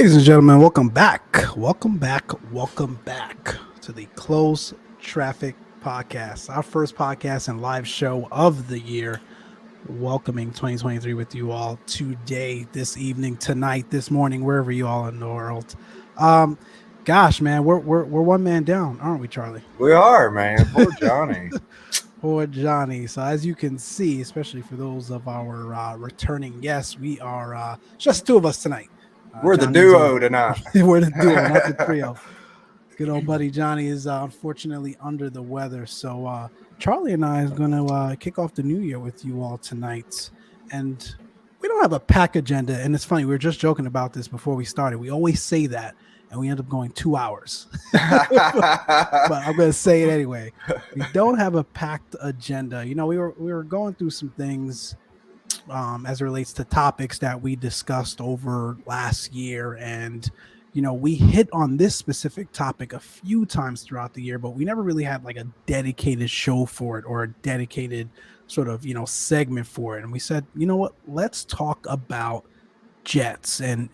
Ladies and gentlemen, welcome back. Welcome back to the Close Traffic Podcast, our first podcast and live show of the year. Welcoming 2023 with you all today, this evening, tonight, this morning, wherever you all in the world. Um, Gosh, man, we're one man down, aren't we, Charlie? We are, man. Poor Johnny. Poor Johnny. So as you can see, especially for those of our returning guests, we are just two of us tonight. We're the Johnny's duo tonight. We're the duo, not the trio. Good old buddy Johnny is unfortunately under the weather. So Charlie and I is going to kick off the new year with you all tonight. And we don't have a pack agenda. And it's funny, we were just joking about this before we started. We always say that, and we end up going 2 hours. But I'm going to say it anyway. We don't have a packed agenda. You know, we were going through some things as it relates to topics that we discussed over last year. And, you know, we hit on this specific topic a few times throughout the year, but we never really had like a dedicated show for it or a dedicated sort of, you know, segment for it. And we said, you know what, let's talk about jets and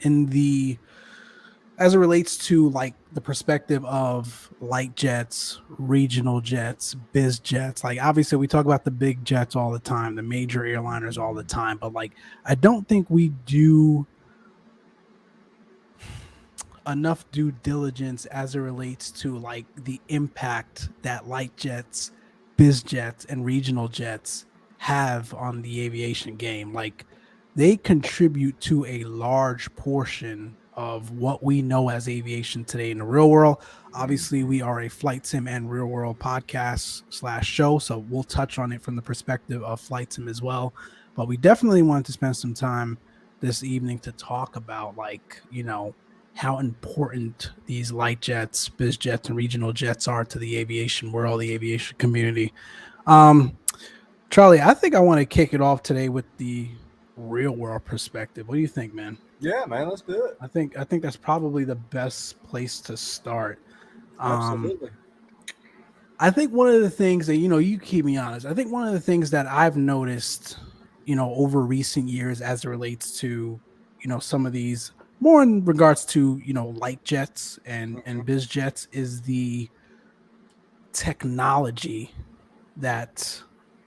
as it relates to like the perspective of light jets, regional jets, biz jets. Like obviously we talk about the big jets all the time, the major airliners all the time, but like I don't think we do enough due diligence as it relates to like the impact that light jets, biz jets, and regional jets have on the aviation game. Like they contribute to a large portion of what we know as aviation today in the real world. Obviously, we are a flight sim and real world podcast / show, so we'll touch on it from the perspective of flight sim as well. But we definitely wanted to spend some time this evening to talk about, like, you know, how important these light jets, biz jets, and regional jets are to the aviation world, the aviation community. Charlie, I think I want to kick it off today with the real world perspective. What do you think, man? Yeah, man, let's do it. I think that's probably the best place to start. Absolutely. I think one of the things that, you know, you keep me honest, I think one of the things that I've noticed, you know, over recent years as it relates to, you know, some of these more in regards to, you know, light jets and biz jets is the technology that,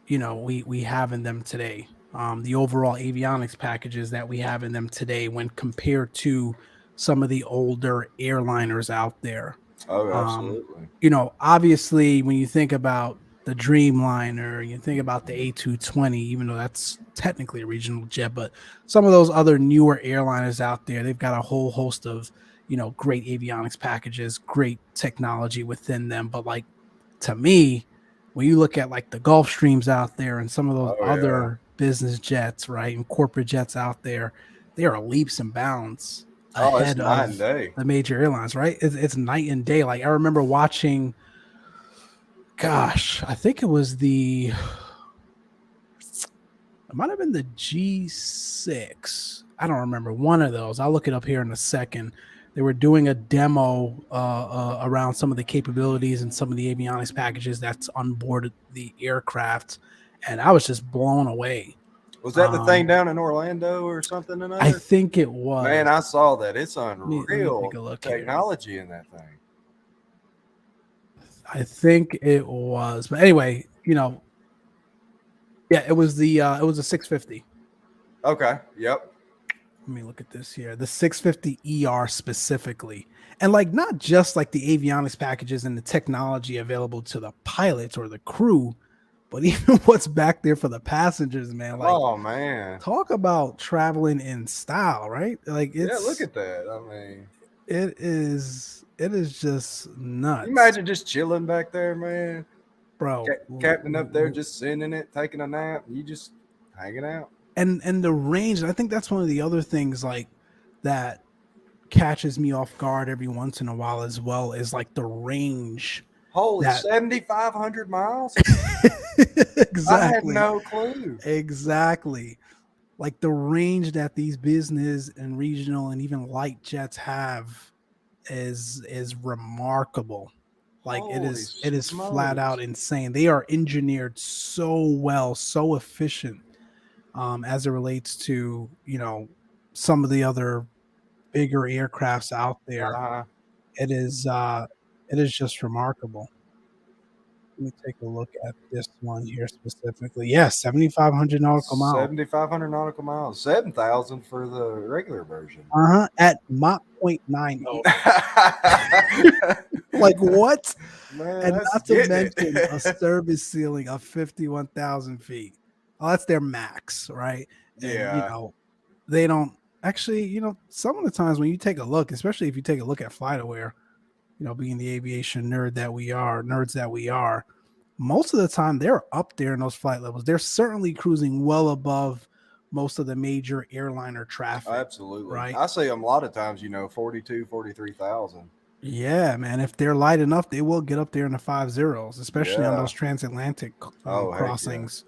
you know, we have in them today. The overall avionics packages that we have in them today when compared to some of the older airliners out there. Oh, absolutely. You know, obviously, when you think about the Dreamliner, you think about the A220, even though that's technically a regional jet, but some of those other newer airliners out there, they've got a whole host of, you know, great avionics packages, great technology within them. But like, to me, when you look at like the Gulfstreams out there and some of those other business jets, right, and corporate jets out there, they are leaps and bounds ahead of the major airlines, right? It's night and day. Like I remember watching, gosh, I think it might have been the G6. I don't remember, one of those. I'll look it up here in a second. They were doing a demo around some of the capabilities and some of the avionics packages that's on board the aircraft, and I was just blown away. Was that the thing down in Orlando or something? I think it was. Man, I saw that. It's unreal. Let me take a look technology in that thing. I think it was, but anyway, you know, yeah, it was a 650. Okay. Yep. Let me look at this here. The 650 ER specifically. And like not just like the avionics packages and the technology available to the pilots or the crew, but even what's back there for the passengers, man. Like, oh man. Talk about traveling in style, right? Like it's, yeah, look at that. I mean, it is just nuts. Imagine just chilling back there, man. Bro. Captain up there just sitting it, taking a nap, you just hanging out. And the range, I think that's one of the other things like that catches me off guard every once in a while as well, is like the range. Holy, 7,500 miles? Exactly. I had no clue. Exactly. Like the range that these business and regional and even light jets have is remarkable. Like it is flat out insane. They are engineered so well, so efficient. As it relates to, you know, some of the other bigger aircrafts out there. Uh-huh. It is just remarkable. Let me take a look at this one here specifically. Yeah, 7,500 nautical miles. 7,500 nautical miles. 7,000 for the regular version. At Mach 0.98. Like what? Man, And that's not to getting mention a it. service ceiling of 51,000 feet. Oh, that's their max, right? And Yeah. they don't actually, some of the times when you take a look, especially if you take a look at FlightAware, being the aviation nerds that we are, most of the time they're up there in those flight levels. They're certainly cruising well above most of the major airliner traffic. Absolutely. Right. I see them a lot of times, 42, 43,000. Yeah, man. If they're light enough, they will get up there in the 5 zeros, especially on Yeah. those transatlantic Oh, heck yeah. crossings.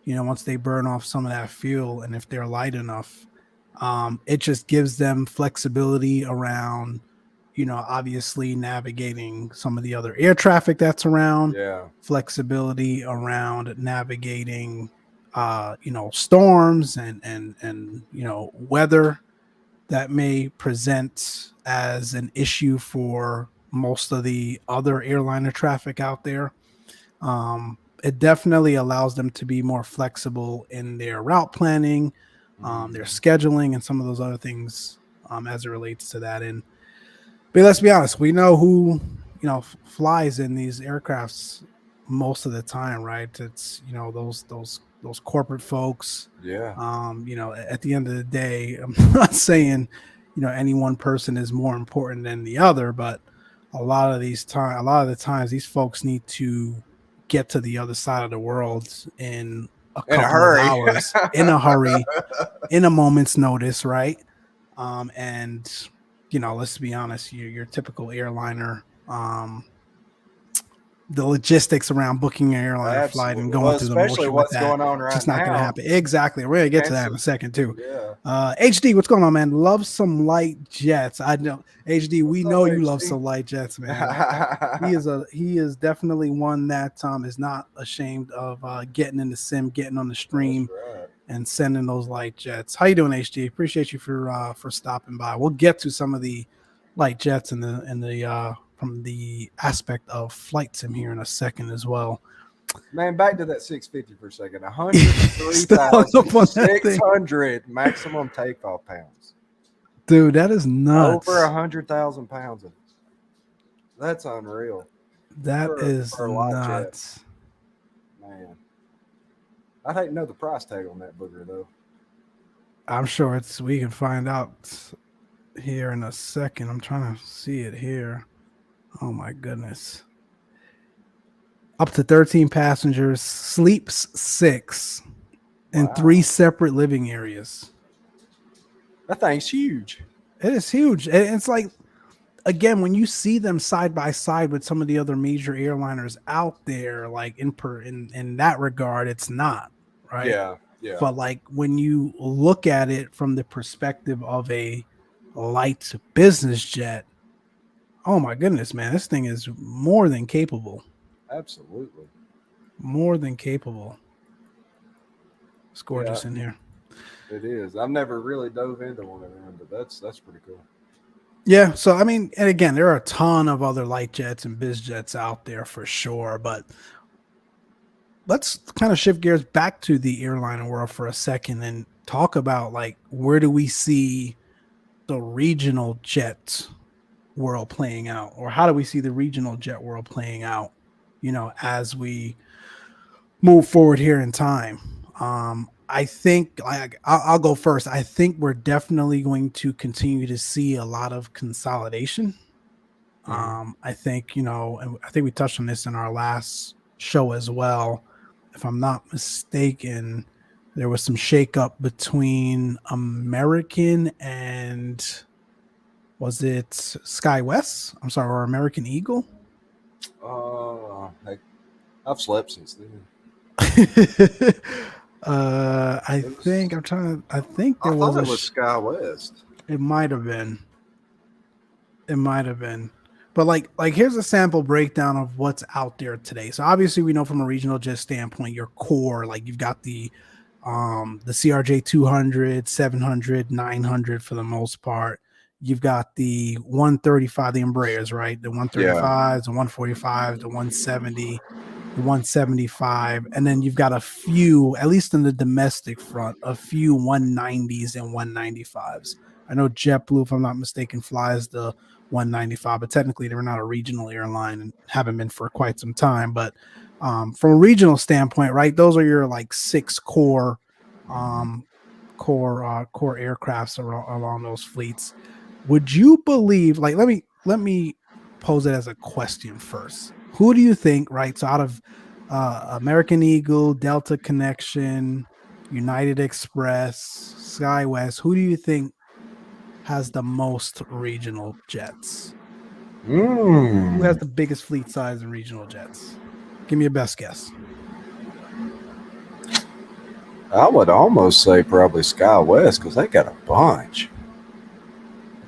Once they burn off some of that fuel, and if they're light enough, it just gives them flexibility around, obviously navigating some of the other air traffic that's around. Yeah. Flexibility around navigating, storms and weather that may present as an issue for most of the other airliner traffic out there. It definitely allows them to be more flexible in their route planning, their scheduling, and some of those other things as it relates to that. But let's be honest, we know who flies in these aircrafts most of the time, right? It's those corporate folks. Yeah. At the end of the day, I'm not saying any one person is more important than the other, but a lot of the times these folks need to get to the other side of the world in a couple of hours, in a hurry, in a moment's notice, right? And let's be honest, your typical airliner, the logistics around booking an airliner flight and going through the motion with that, going on right just not now. going to happen. Exactly. We're gonna get to that in a second too. Yeah. HD, what's going on, man? Love some light jets. I know HD. We know you HD? love some light jets, man. He is definitely one that is not ashamed of getting in the sim, getting on the stream, right. and sending those light jets. How you doing, HD? Appreciate you for stopping by. We'll get to some of the light jets in the from the aspect of flight sim here in a second as well. Man, back to that 650 for a second. 103,600 maximum takeoff pounds. Dude, that is nuts. Over 100,000 pounds. That's unreal. That is nuts. Man. I'd hate to know the price tag on that booger, though. I'm sure we can find out here in a second. I'm trying to see it here. Oh my goodness. Up to 13 passengers, sleeps 6 in 3 separate living areas. That thing's huge. It is huge. It's like, again, when you see them side by side with some of the other major airliners out there, like in that regard, it's not, right? Yeah. But like when you look at it from the perspective of a light business jet, oh my goodness, man, this thing is more than capable. Absolutely. More than capable. It's gorgeous in here. It is. I've never really dove into one of them, but that's pretty cool. Yeah, so I mean, and again, there are a ton of other light jets and biz jets out there for sure, but let's kind of shift gears back to the airline world for a second and talk about like where do we see the regional jet world playing out, or how do we see the regional jet world playing out, as we move forward here in time. I think I'll go first. I think we're definitely going to continue to see a lot of consolidation. I think, and I think we touched on this in our last show as well. If I'm not mistaken, there was some shakeup between American and was it SkyWest? I'm sorry, or American Eagle? I've slept since then. I think there was SkyWest. It might have been. But like here's a sample breakdown of what's out there today. So obviously we know from a regional jet standpoint, your core, like you've got the CRJ 200, 700, 900 for the most part. You've got the 135, the Embraers, right? The Yeah. 135s, the 145s, the 170, the 175, and then you've got a few, at least in the domestic front, a few 190s and 195s. I know JetBlue, if I'm not mistaken, flies the 195, but technically they're not a regional airline and haven't been for quite some time. But from a regional standpoint, right, those are your like 6 core aircrafts along those fleets. Would you believe, like, let me pose it as a question first. Who do you think, right? So out of American Eagle, Delta Connection, United Express, SkyWest, who do you think has the most regional jets? Who has the biggest fleet size in regional jets? Give me your best guess. I would almost say probably SkyWest because they got a bunch.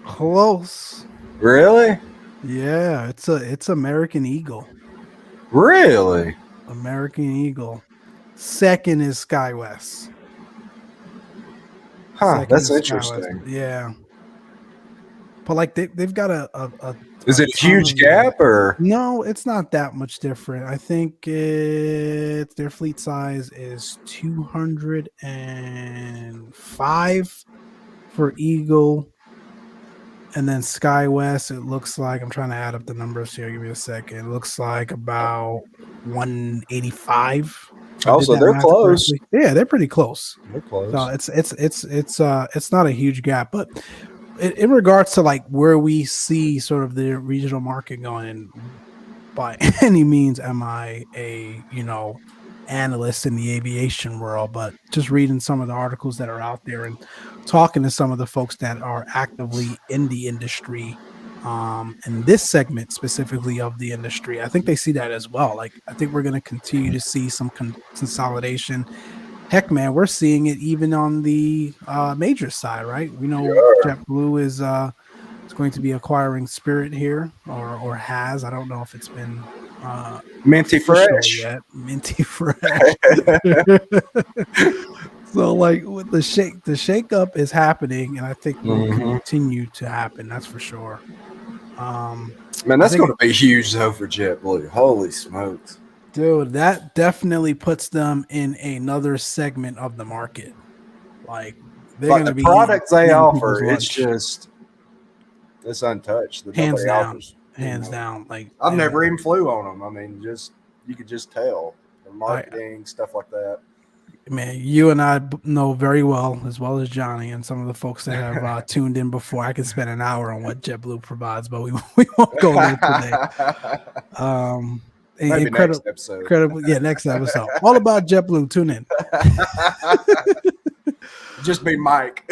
Close. Really? Yeah, it's American Eagle. Really? American Eagle. Second is SkyWest. Huh, Second that's is SkyWest. interesting. Yeah. But like they've got a Is it a ton huge of gap or? no, it's not that much different. I think their fleet size is 205 for Eagle, and then SkyWest. It looks like, I'm trying to add up the numbers here. Give me a second. It looks like about 185. If I did Also, that they're math close. correctly. Yeah, they're pretty close. They're close. So it's not a huge gap, but in regards to like where we see sort of the regional market going, and by any means am I a analyst in the aviation world, but just reading some of the articles that are out there and talking to some of the folks that are actively in the industry, and this segment specifically of the industry, I think they see that as well. Like, I think we're going to continue to see some consolidation. Heck, man, we're seeing it even on the major side, right? We know JetBlue is going to be acquiring Spirit here, or has. I don't know if it's been Minty official fresh. yet. Minty fresh. So, like, with the shake up is happening, and I think will continue to happen. That's for sure. Man, that's going to be huge though for JetBlue. Holy smokes. Dude, that definitely puts them in another segment of the market. Like, they're going to the be products they eating offer, people's lunch. it's untouched. That Hands nobody down. offers. Hands down. Like, I've never even flew on them. I mean, you could just tell the marketing, stuff like that. Man, you and I know very well as Johnny and some of the folks that have tuned in before. I could spend an hour on what JetBlue provides, but we won't go there today. Maybe next episode. Incredible. Yeah, next episode. All about JetBlue. Tune in. Just be Mike.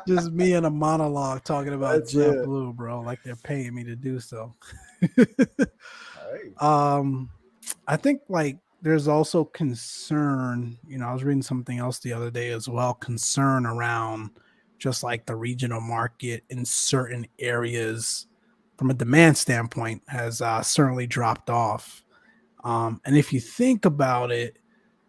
Just me and a monologue talking about JetBlue, bro. Like they're paying me to do so. I think like there's also concern. I was reading something else the other day as well. Concern around just like the regional market in certain areas from a demand standpoint has certainly dropped off. And if you think about it,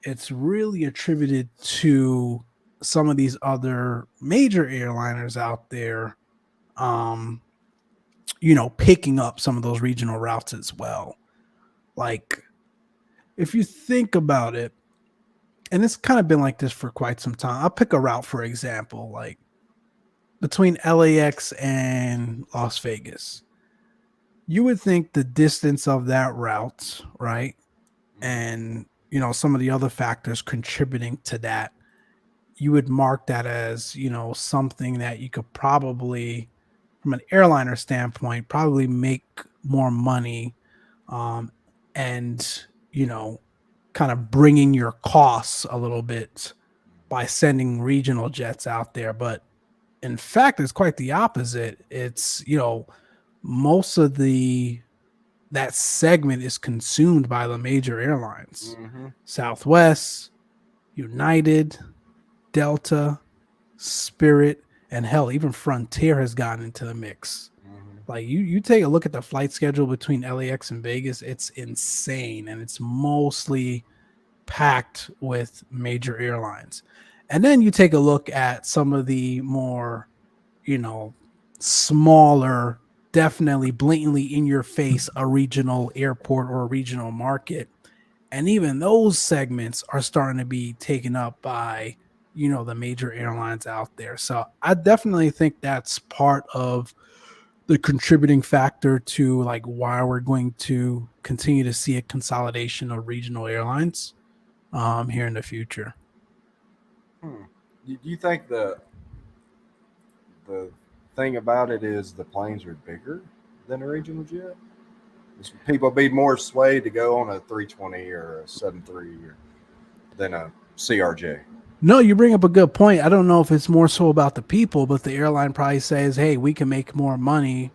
it's really attributed to some of these other major airliners out there, picking up some of those regional routes as well. Like, if you think about it, and it's kind of been like this for quite some time. I'll pick a route, for example, like between LAX and Las Vegas. You would think the distance of that route, right? And, some of the other factors contributing to that, you would mark that as, something that you could probably, from an airliner standpoint, probably make more money, and, kind of bringing your costs a little bit by sending regional jets out there. But in fact, it's quite the opposite. It's, most of that segment is consumed by the major airlines. Southwest, United, Delta, Spirit, and hell, even Frontier has gotten into the mix. Like, you take a look at the flight schedule between LAX and Vegas, it's insane, and it's mostly packed with major airlines. And then you take a look at some of the more, you know, smaller, definitely blatantly in your face, a regional airport or a regional market. And even those segments are starting to be taken up by, you know, the major airlines out there. So I definitely think that's part of the contributing factor to like why we're going to continue to see a consolidation of regional airlines here in the future. Do you think the thing about it is the planes are bigger than a regional jet? People be more swayed to go on a 320 or a 73 or, than a CRJ. No, you bring up a good point. I don't know if it's more so about the people, but the airline probably says, "Hey, we can make more money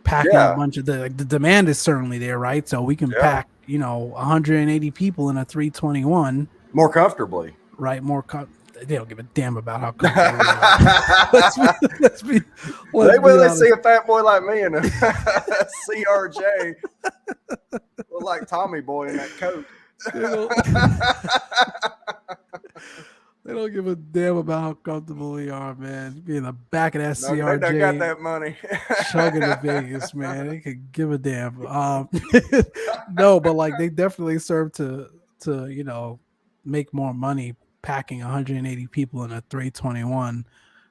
packing a Yeah, bunch of the demand is certainly there, right? So we can yeah, pack, you know, 180 people in a 321, more comfortably. right? They don't give a damn about how comfortable we are. let's be let's be let's They be will. They see honest. a fat boy like me in a CRJ, look like Tommy Boy in that coat. They don't, they don't give a damn about how comfortable we are, man. Be in the back of that No, they done got CRJ that money. chugging to Vegas, man. They could give a damn. No, but like they definitely serve to you know make more money packing 180 people in a 321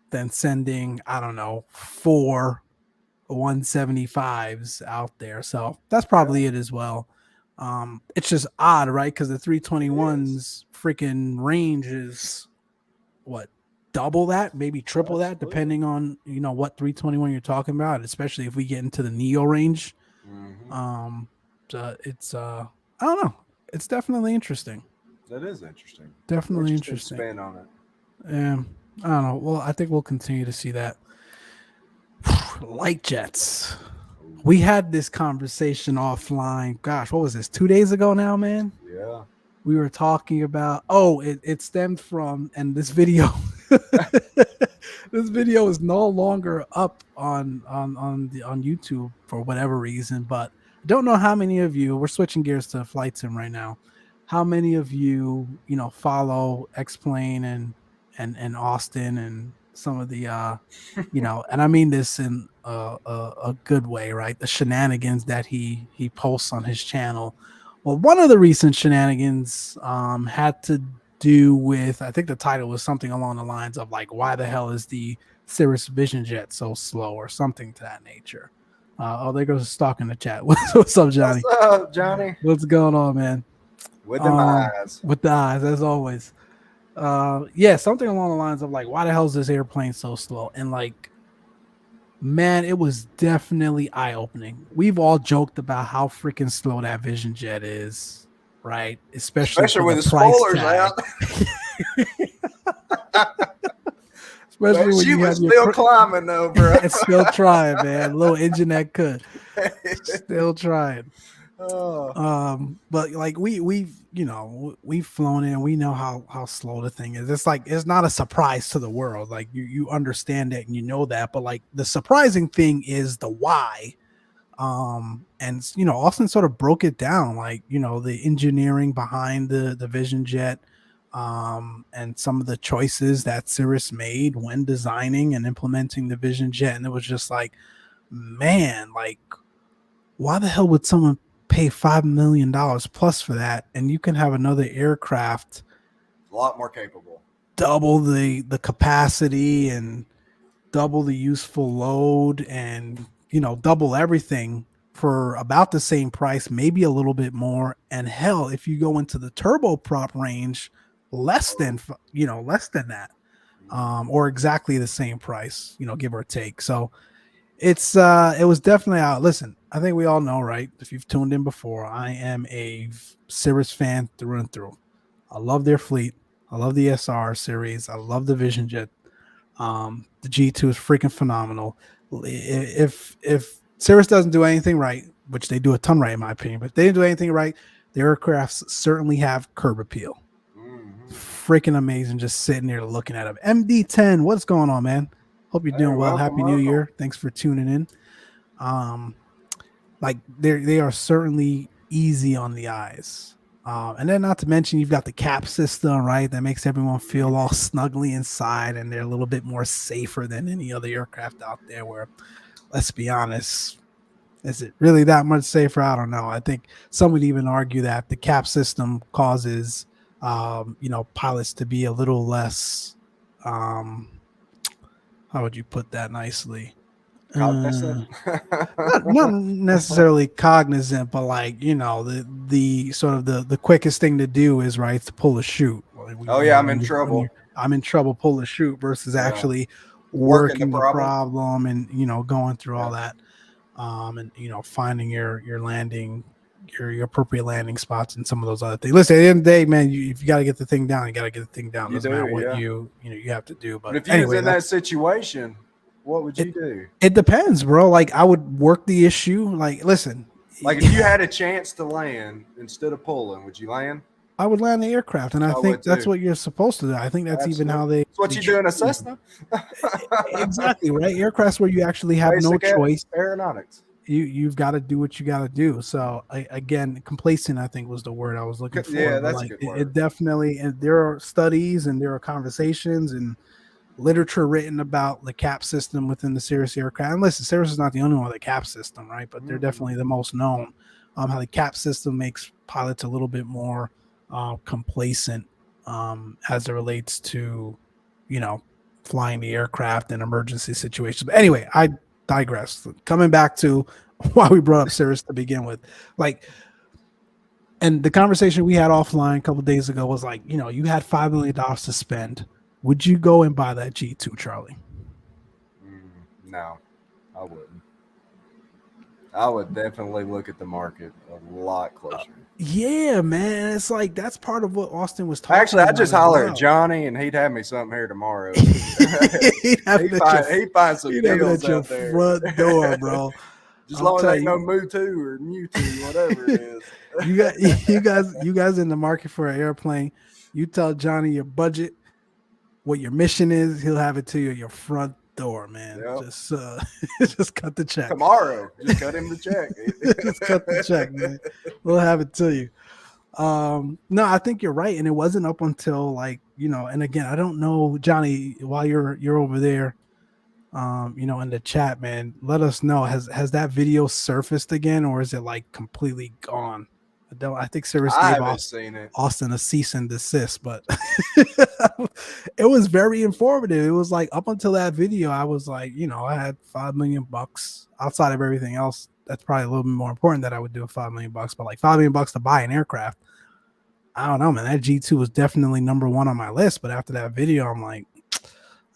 than sending I don't know 4 175s out there. So that's Yeah, probably it as well. It's just odd, right? Because the it is. 321's freaking range is what double that, maybe triple that, Absolutely. depending on you know what 321 you're talking about. Especially if we get into the Neo range. Hmm. Um, so it's I don't know. It's definitely interesting. That is interesting. Definitely Interesting interesting. spin on it. I don't know. Well, I think we'll continue to see that. Light jets. We had this conversation offline. Gosh, what was this? 2 days ago now, man. Yeah. We were talking about. Oh, it stemmed from, and this video. This video is no longer up on YouTube for whatever reason, but I don't know how many of you. We're switching gears to flight sim right now. How many of you, you know, follow X-Plane and Austin and some of the you know, and I mean this in a good way, right? The shenanigans that he posts on his channel. Well, one of the recent shenanigans had to do with, I think the title was something along the lines of like, why the hell is the Cirrus Vision Jet so slow, or something to that nature. Oh, there goes a stock in the chat. What's up, What's Johnny? up, Johnny? What's going on, man? With them eyes. With the eyes, as always. Yeah, something along the lines of like, why the hell is this airplane so slow? And like, man, it was definitely eye opening. We've all joked about how freaking slow that Vision Jet is, right? Especially Especially for with the the price spoilers tag. out. Especially But when she you was have your still climbing though, bro. and still trying, man. Little engine that could. Still trying. Oh, But like we've you know we've flown in, we know how slow the thing is. It's like it's not a surprise to the world. Like you understand it and you know that, but like the surprising thing is the why. And you know Austin sort of broke it down, like you know the engineering behind the Vision Jet, and some of the choices that Cirrus made when designing and implementing the Vision Jet. And it was just like, man, like why the hell would someone pay $5 million plus for that, and you can have another aircraft a lot more capable. double the capacity and double the useful load, and you know double everything for about the same price, maybe a little bit more. And hell, if you go into the turboprop range, less than you know less than that, or exactly the same price, you know, give or take. So it was definitely out. Listen, I think we all know, right? If you've tuned in before, I am a Cirrus fan through and through. I love their fleet. I love the SR series. I love the Vision Jet. The G2 is freaking phenomenal. If Cirrus doesn't do anything right, which they do a ton right in my opinion, but if they didn't do anything right, their aircrafts certainly have curb appeal. Mm-hmm. Freaking amazing, just sitting there looking at them. MD10, what's going on, man? Hope you're Hey, doing well. welcome, Happy New welcome. Year. Thanks for tuning in. Um, like they are certainly easy on the eyes. And then not to mention you've got the cap system, right? That makes everyone feel all snugly inside and they're a little bit more safer than any other aircraft out there where, let's be honest, is it really that much safer? I don't know. I think some would even argue that the cap system causes, pilots to be a little less, um, how would you put that nicely? Cognizant. Not necessarily cognizant, but like the sort of the quickest thing to do is right to pull a shoot. Like, Oh yeah, I'm in trouble. I'm in trouble. Pull a shoot versus Yeah. actually Working working the problem and going through all that, and finding your landing. Your appropriate landing spots and some of those other things. Listen, at the end of the day, man, if you got to get the thing down, you got to get the thing down. Doesn't matter what you have to do. But if you anyway, was in that situation, what would you do? It depends, bro. Like I would work the issue. Like, listen. Like if you had a chance to land instead of pulling, would you land? I would land the aircraft, and I think that's what you're supposed to do. I think that's even how they. That's what you do in a Cessna. Exactly right. Aircrafts where you actually have no choice. Aeronautics. You've got to do what you got to do. So again, complacent, I think, was the word I was looking for. Yeah, that's a good word. It definitely. And there are studies and there are conversations and literature written about the cap system within the Cirrus aircraft. And listen, Cirrus is not the only one with a cap system, right? But they're definitely the most known. How the cap system makes pilots a little bit more complacent as it relates to, flying the aircraft in emergency situations. But anyway, I digress. Coming back to why we brought up Cirrus to begin with, and the conversation we had offline a couple of days ago was like, you had $5 million to spend. Would you go and buy that G2, Charlie? No, I wouldn't. I would definitely look at the market a lot closer. Yeah, man. It's like that's part of what Austin was talking about. Actually, I just holler at Johnny and he'd have me something here tomorrow. he'd find some deals at your out there. Front door, bro. Just as long as ain't no Mewtwo or Mewtwo, whatever it is. You guys in the market for an airplane. You tell Johnny your budget, what your mission is, he'll have it to you at your front door, man. Yep. Just cut the check. Tomorrow. Just cut him the check. Just cut the check, man. We'll have it to you. No, I think you're right. And it wasn't up until and again, I don't know, Johnny, while you're over there, in the chat, man, let us know. Has that video surfaced again or is it completely gone? I think Cirrus gave Austin a cease and desist, but it was very informative. It was up until that video, I was I had $5 million outside of everything else. That's probably a little bit more important that I would do $5 million, but $5 million to buy an aircraft. I don't know, man. That G2 was definitely number one on my list, but after that video, I'm like,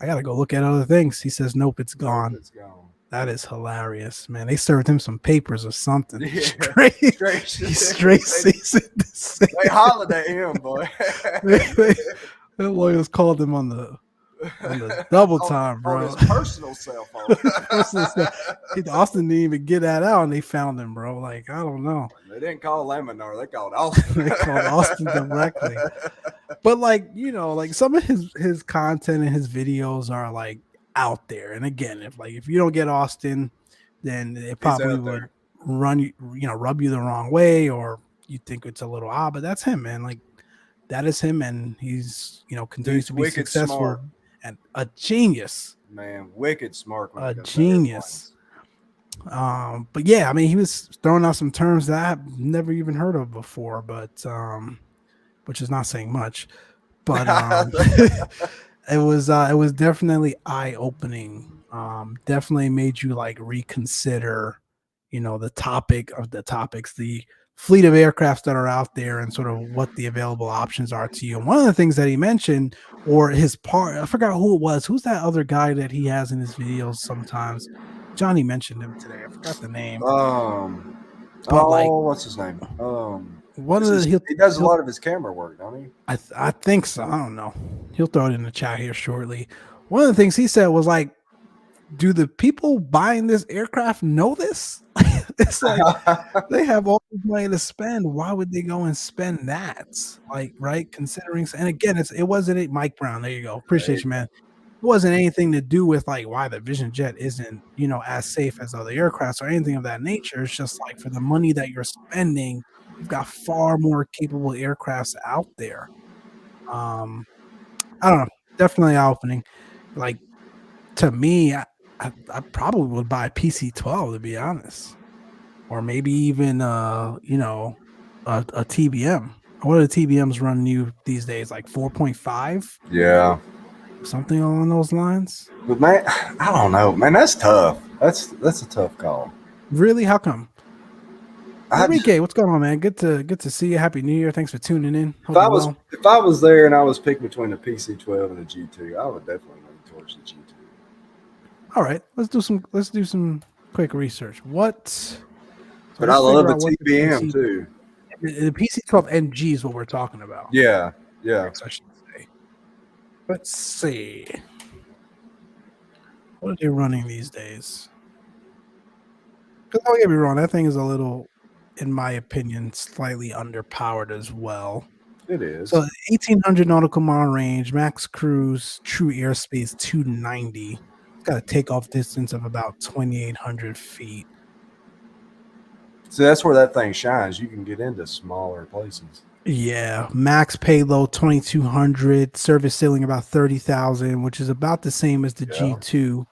I gotta go look at other things. He says, nope, it's gone. It's gone. That is hilarious, man. They served him some papers or something. Yeah. Straight season. They hollered at him, boy. The lawyers called him on the double time, bro. On his personal cell phone. Austin didn't even get that out, and they found him, bro. I don't know. They didn't call Laminar. They called Austin. They called Austin directly. But some of his content and his videos are out there. And again, if you don't get Austin, then it probably would rub you the wrong way, or you think it's a little odd. But that's him, man. That is him, and he's continues to be successful. Smart. And a genius, man, wicked smart. A genius. But yeah, I mean, he was throwing out some terms that I've never even heard of before, but which is not saying much. But it was definitely eye-opening. Definitely made you reconsider, the topic of the topics, the fleet of aircrafts that are out there and sort of what the available options are to you. And one of the things that he mentioned, or his part, I forgot who it was. Who's that other guy that he has in his videos sometimes? Johnny mentioned him today. I forgot the name. What's his name? He does a lot of his camera work, don't he? I think so. I don't know. He'll throw it in the chat here shortly. One of the things he said was do the people buying this aircraft know this? It's they have all the money to spend. Why would they go and spend that? Right? Considering, and again, it wasn't Mike Brown. There you go. Appreciate you, man. It wasn't anything to do with why the Vision Jet isn't, as safe as other aircrafts or anything of that nature. It's just for the money that you're spending, We've got far more capable aircrafts out there. I don't know. Definitely eye-opening. Like, to me, I probably would buy a PC-12, to be honest, or maybe even a TBM. What are the TBMs running you these days? Like 4.5, Yeah. something along those lines. But man, I don't know, man. That's tough. That's a tough call. Really? How come? I, Enrique, what's going on, man? Good to see you. Happy New Year. Thanks for tuning in. if Hope I you're was well. if I was there and I was picking between a PC-12 and a G2, I would definitely lean towards the G2. All right, let's do some quick research. So But I let's love figure a out what TBM too. the PC-12 NG is what we're talking about. Yeah, yeah. Next, I should say. Let's see. What are they running these days? Because don't get me wrong, that thing is a little, in my opinion, slightly underpowered as well. It is. So 1,800 nautical mile range, max cruise, true airspace 290. It's got a takeoff distance of about 2,800 feet. So that's where that thing shines. You can get into smaller places. Yeah, max payload 2,200, service ceiling about 30,000, which is about the same as the G2.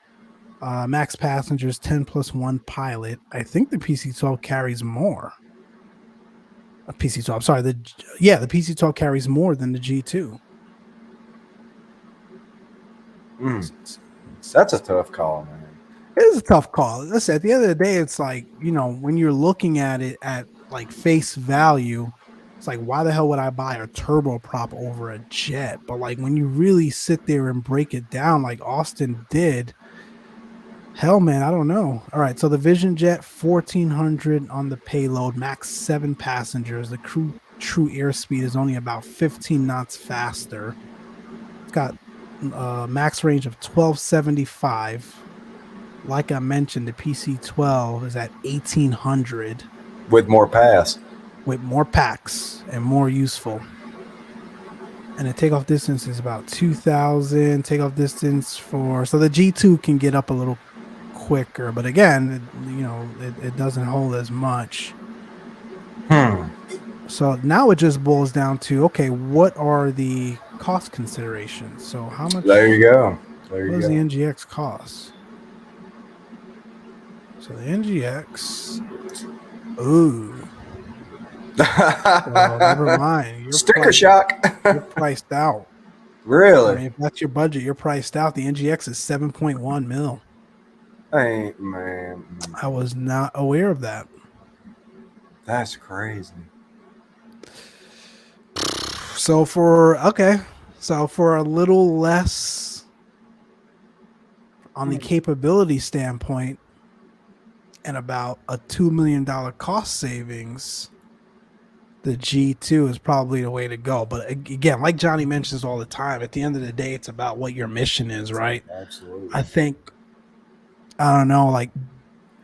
Max passengers 10 plus one pilot. I think the PC-12 carries more. A PC-12, sorry, the PC-12 carries more than the G2. That's a tough call, man. It is a tough call. Listen, at the end of the day, it's like, when you're looking at it at like face value, it's like, why the hell would I buy a turboprop over a jet? But like when you really sit there and break it down, like Austin did, hell, man, I don't know. All right, so the Vision Jet 1,400 on the payload, max 7 passengers. The true airspeed is only about 15 knots faster. It's got max range of 1,275. Like I mentioned, the PC-12 is at 1,800 with more pass, with more packs and more useful. And the takeoff distance is about 2,000. Takeoff distance so the G2 can get up a little quicker, but again, it doesn't hold as much. So now it just boils down to, okay, what are the cost considerations? So how much? There you go. What does the NGX cost? So the NGX. Ooh. Well, never mind. Sticker shock. You're priced out. Really? I mean, if that's your budget, you're priced out. The NGX is 7.1 mil. Hey, man. I was not aware of that. That's crazy. So for a little less on the capability standpoint and about a $2 million cost savings, the G2 is probably the way to go. But again, like Johnny mentions all the time, at the end of the day, it's about what your mission is, right? Absolutely. I think, I don't know, like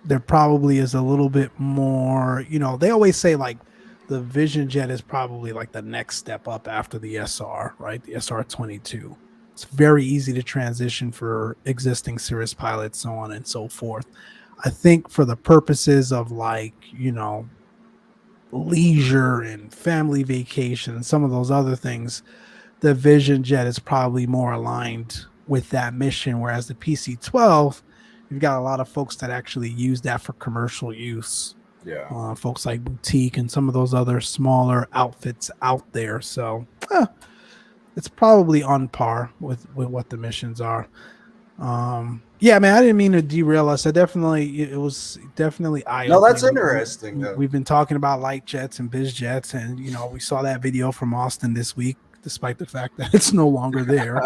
there probably is a little bit more, they always say like the Vision Jet is probably like the next step up after the SR, right? The SR-22. It's very easy to transition for existing Cirrus pilots, so on and so forth. I think for the purposes of like, leisure and family vacation and some of those other things, the Vision Jet is probably more aligned with that mission, whereas the PC-12, you've got a lot of folks that actually use that for commercial use. Yeah. Folks like Boutique and some of those other smaller outfits out there. So it's probably on par with what the missions are. Yeah, man, I didn't mean to derail us. It was definitely eye-opening. No, that's interesting. We've been talking about light jets and biz jets, and we saw that video from Austin this week, despite the fact that it's no longer there.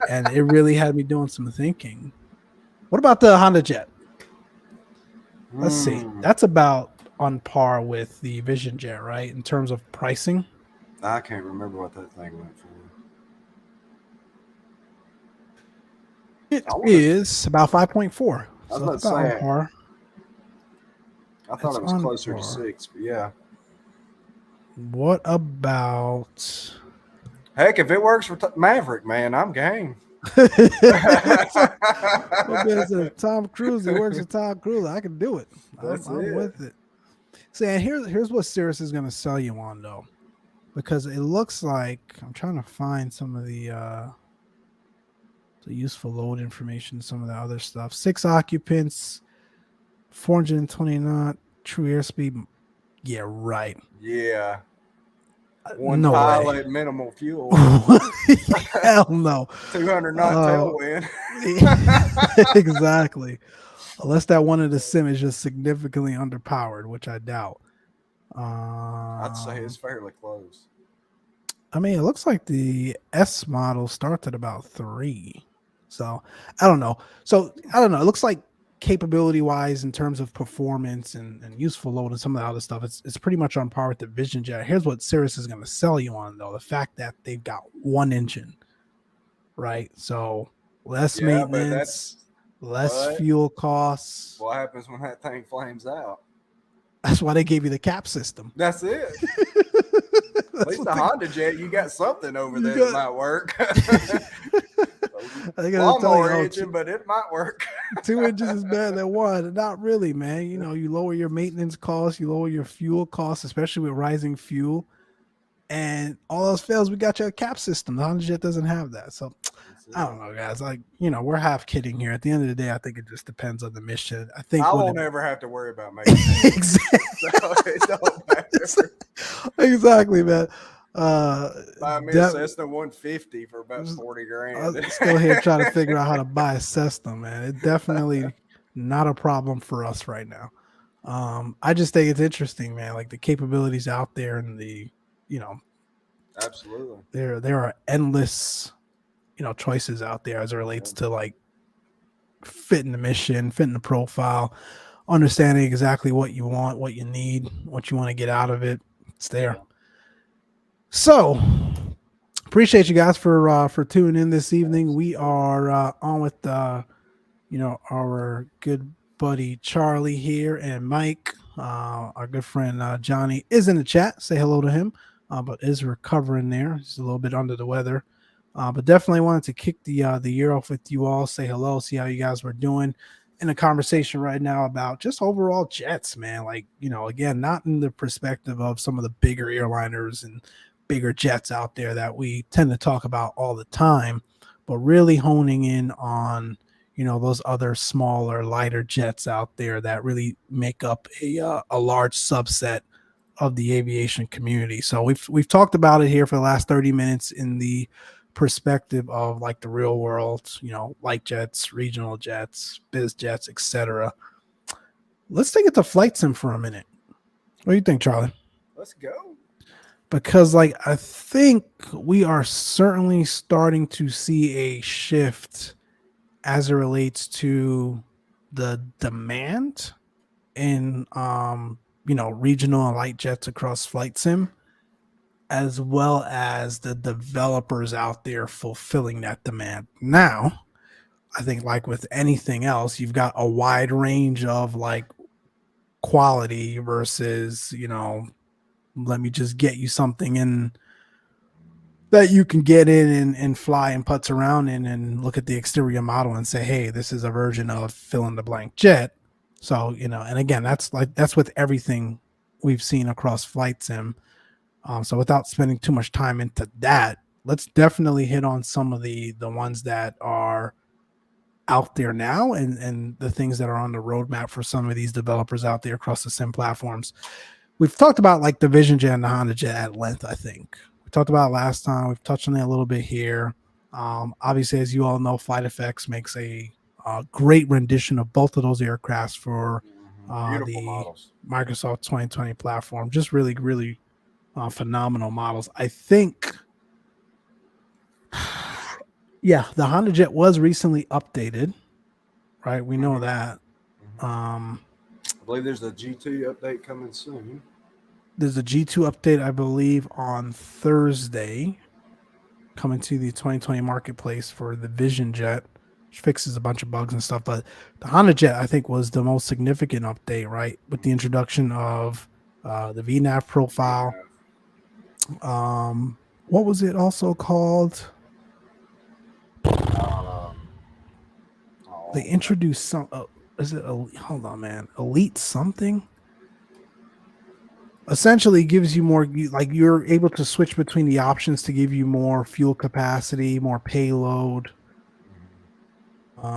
And it really had me doing some thinking. What about the Honda Jet? Let's see. That's about on par with the Vision Jet, right? In terms of pricing. I can't remember what that thing went for. It is about 5.4. I was about to say, on par. I thought it was closer to 6, but yeah. What about? Heck, if it works for Maverick, man, I'm game. Tom Cruise. It works with Tom Cruise. I can do it. I'm with it. So yeah, here's what Cirrus is gonna sell you on though, because it looks like I'm trying to find some of the useful load information, some of the other stuff. 6 occupants, 420 knot, true airspeed. Yeah, right. Yeah, one No way. pilot, minimal fuel, Hell no. 200 knot Uh, tailwind. exactly. Unless that one of the sim is just significantly underpowered, which I doubt. I'd say Um, it's fairly close. I mean, it looks like the S model starts at about 3. So I don't know. So I don't know. It looks like capability wise, in terms of performance and useful load and some of the other stuff, it's pretty much on par with the Vision Jet. Here's what Cirrus is going to sell you on, though: the fact that they've got one engine, right? So less Yeah, maintenance, less but fuel costs. what happens when that thing flames out? That's why they gave you the cap system. That's it. At least the Honda Jet, you got something over there that might work. Lawnmower engine, but it might work. 2 engines is better than 1. Not really, man. You know, you lower your maintenance costs, you lower your fuel costs, especially with rising fuel. And all else fails, we got your cap system. The Honda Jet doesn't have that. So I don't know, guys. Like, you know, we're half kidding here. At the end of the day, I think it just depends on the mission. I think I won't ever have to worry about making exactly. So it don't matter. Exactly, man. Buy me a Cessna 150 for about 40 grand. I'm still here trying to figure out how to buy a Cessna, man. It's definitely not a problem for us right now. I just think it's interesting, man. Like the capabilities out there and the, you know, absolutely, there are endless, you know, choices out there as it relates to like fitting the mission, fitting the profile, understanding exactly what you want, what you need, what you want to get out of it. It's there. So appreciate you guys for tuning in this evening. We are on with you know, our good buddy Charlie here and Mike. Our good friend Johnny is in the chat. Say hello to him, but is recovering there. He's a little bit under the weather, but definitely wanted to kick the year off with you all. Say hello, see how you guys were doing. In a conversation right now about just overall jets, man. Like, you know, again, not in the perspective of some of the bigger airliners and bigger jets out there that we tend to talk about all the time, but really honing in on, you know, those other smaller, lighter jets out there that really make up a large subset of the aviation community. So we've talked about it here for the last 30 minutes in the perspective of like the real world, you know, light jets, regional jets, biz jets, etc. Let's take it to flight sim for a minute. What do you think, Charlie? Let's go. Because like I think we are certainly starting to see a shift as it relates to the demand in you know, regional and light jets across flight sim, as well as the developers out there fulfilling that demand. Now, I think like with anything else, you've got a wide range of like quality versus, you know, let me just get you something in that you can get in and fly and putz around in and look at the exterior model and say, hey, this is a version of fill in the blank jet. So, you know, and again, that's with everything we've seen across flight sim. So without spending too much time into that, let's definitely hit on some of the ones that are out there now and the things that are on the roadmap for some of these developers out there across the sim platforms. We've talked about like the Vision Jet and the Honda Jet at length, I think. We talked about it last time. We've touched on it a little bit here. Obviously, as you all know, Flight Effects makes a great rendition of both of those aircrafts for the models. Microsoft 2020 platform. Just really, really phenomenal models. I think, yeah, the Honda Jet was recently updated, right? We know that. I believe there's a G2 update coming soon. There's a G2 update, I believe, on Thursday, coming to the 2020 marketplace for the Vision Jet, which fixes a bunch of bugs and stuff. But the Honda Jet, I think, was the most significant update, right? With the introduction of the VNAV profile. What was it also called? They introduced some. Is it? Hold on, man. Elite something. essentially gives you more, like you're able to switch between the options to give you more fuel capacity, more payload. Uh,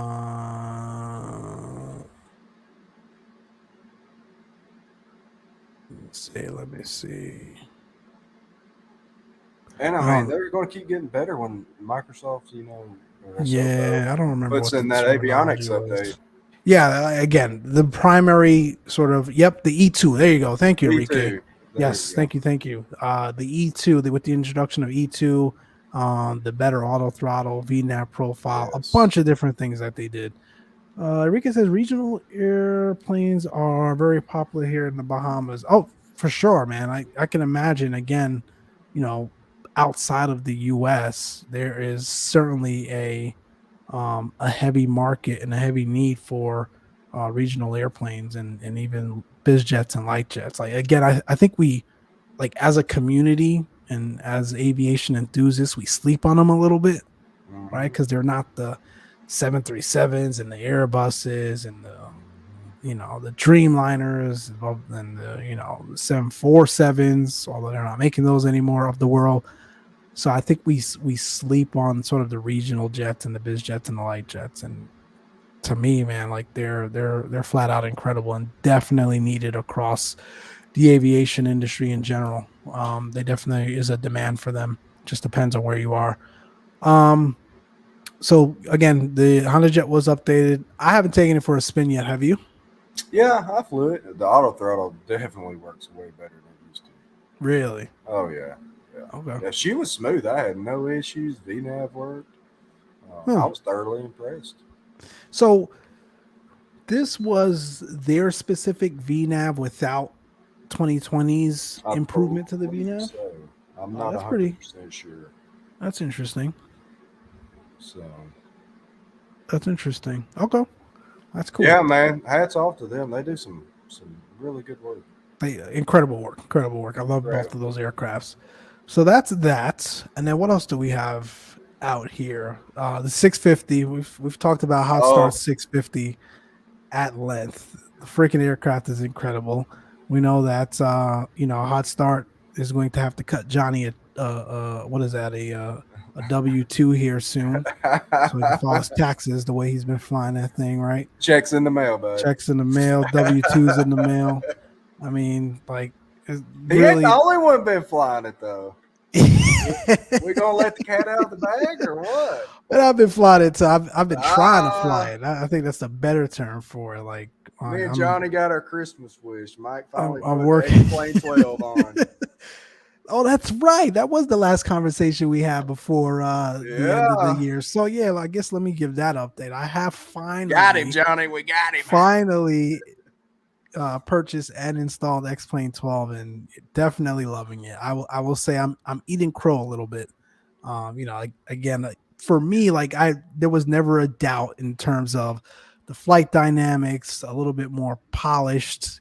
let me see. And I I mean, don't. they're going to keep getting better when Microsoft, or Ahsoka Yeah, I don't remember puts what the in that terminology avionics was. update. Yeah, again, the primary sort of, yep, the E2. There you go. Thank you, Enrique. E2. There Yes, you go. thank you. The E2, with the introduction of E2, the better auto throttle, VNAV profile, a Yes. bunch of different things that they did. Enrique says regional airplanes are very popular here in the Bahamas. Oh, for sure, man. I can imagine, again, you know, outside of the US, there is certainly a heavy market and a heavy need for regional airplanes and even biz jets and light jets. Like again, I think we, like, as a community and as aviation enthusiasts, we sleep on them a little bit, right? Hmm. Because they're not the 737s and the Airbuses and the, the Dreamliners and the, the 747s, although they're not making those anymore, of the world. So I think we sleep on sort of the regional jets and the biz jets and the light jets. And to me, man, like they're flat out incredible and definitely needed across the aviation industry in general. They definitely is a demand for them. Just depends on where you are. Um, so again, the Honda Jet was updated. I haven't taken it for a spin yet. Have you? Yeah, I flew it. The auto throttle definitely works way better than it used to. Really? Oh yeah, yeah, Okay. yeah. She was smooth. I had no issues. VNAV worked. I Huh. was thoroughly impressed. So this was their specific VNAV without 2020's I improvement to the believe VNAV. so. I'm Oh, not that's hundred pretty. percent sure. That's interesting. So That's interesting. Okay, that's cool. yeah, man. Hats off to them. They do some really good work. Incredible work. Incredible work. I love both of Incredible. those aircrafts. So that's that. And then what else do we have out here? The 650. We've talked about Hot Star Oh, 650 at length. The freaking aircraft is incredible. We know that Hot Start is going to have to cut Johnny what is that, a W-2 here soon, so he can file his taxes the way he's been flying that thing, right? checks in the mail, bud. Checks in the mail, W-2s in the mail. I mean, like, it's He ain't the really. only one been flying it though. We gonna let the cat out of the bag or what? And I've been flying it, so I've been trying to fly Ah, it. I think that's the better term for it. Like, me and I'm Johnny got our Christmas wish. Mike finally I'm put the working. X-Plane 12 on. Oh, that's right. That was the last conversation we had before the end of the Yeah, year. So yeah, I guess let me give that update. I have got him, Johnny. We got him. finally purchased and installed X-Plane 12, and definitely loving it. I will say I'm eating crow a little bit. Again, for me, like, there was never a doubt in terms of the flight dynamics, a little bit more polished,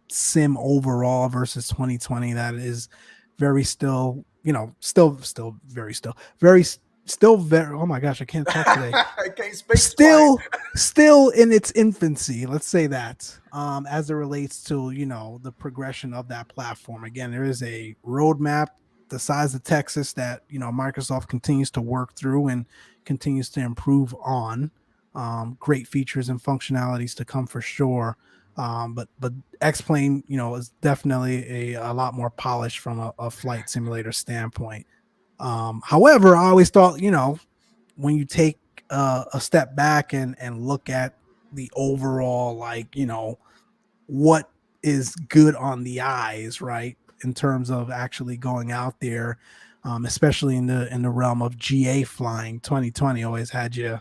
sim overall versus 2020. That is very still, very still very. Oh my gosh, I can't talk today. I can't speak explain. Still in its infancy, let's say that, as it relates to the progression of that platform. Again, there is a roadmap the size of Texas that Microsoft continues to work through and continues to improve on. Great features and functionalities to come for sure. But X-Plane, is definitely a lot more polished from a flight simulator standpoint. However, I always thought, when you take a step back and look at the overall, like, what is good on the eyes, right, in terms of actually going out there, especially in the realm of GA flying. 2020 always had you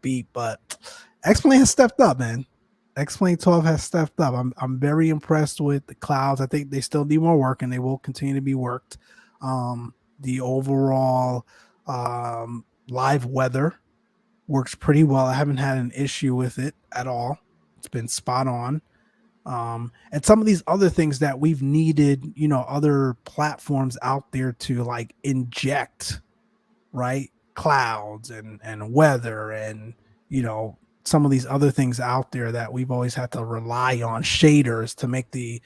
beat, but X-Plane has stepped up, man. X-Plane 12 has stepped up. I'm very impressed with the clouds. I think they still need more work, and they will continue to be worked. The overall live weather works pretty well. I haven't had an issue with it at all. It's been spot on. And some of these other things that we've needed, other platforms out there to, like, inject, right, clouds and weather and some of these other things out there that we've always had to rely on shaders to make the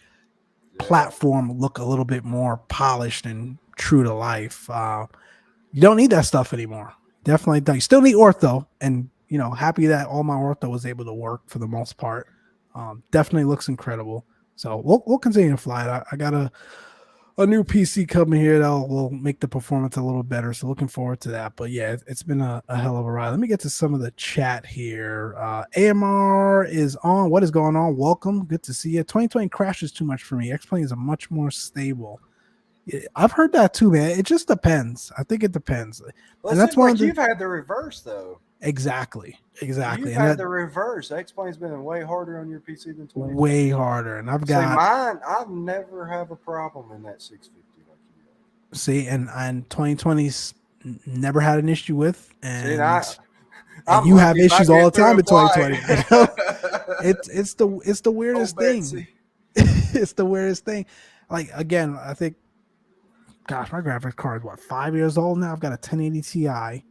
platform look a little bit more polished and true to life. You don't need that stuff anymore. Definitely don't. You still need ortho, and happy that all my ortho was able to work for the most part. Definitely looks incredible. So we'll continue to fly it. I got a new PC coming here that will make the performance a little better. So looking forward to that. But yeah, it's been a hell of a ride. Let me get to some of the chat here. AMR is on. What is going on? Welcome. Good to see you. 2020 crashes too much for me. X-Plane is a much more stable. I've heard that too, man. It just depends. I think it depends. Well, and that's like you've had the reverse though. Exactly. You've had the reverse. X-Plane's been way harder on your PC than 2020. Way harder, and I've got mine. I've never have a problem in that 650 like you do. See, and 2020's never had an issue with, and, and you have issues all the time in 2020. It's the weirdest thing. It's the weirdest thing. Like again, I think, gosh, my graphics card is 5 years old now. I've got a 1080 Ti.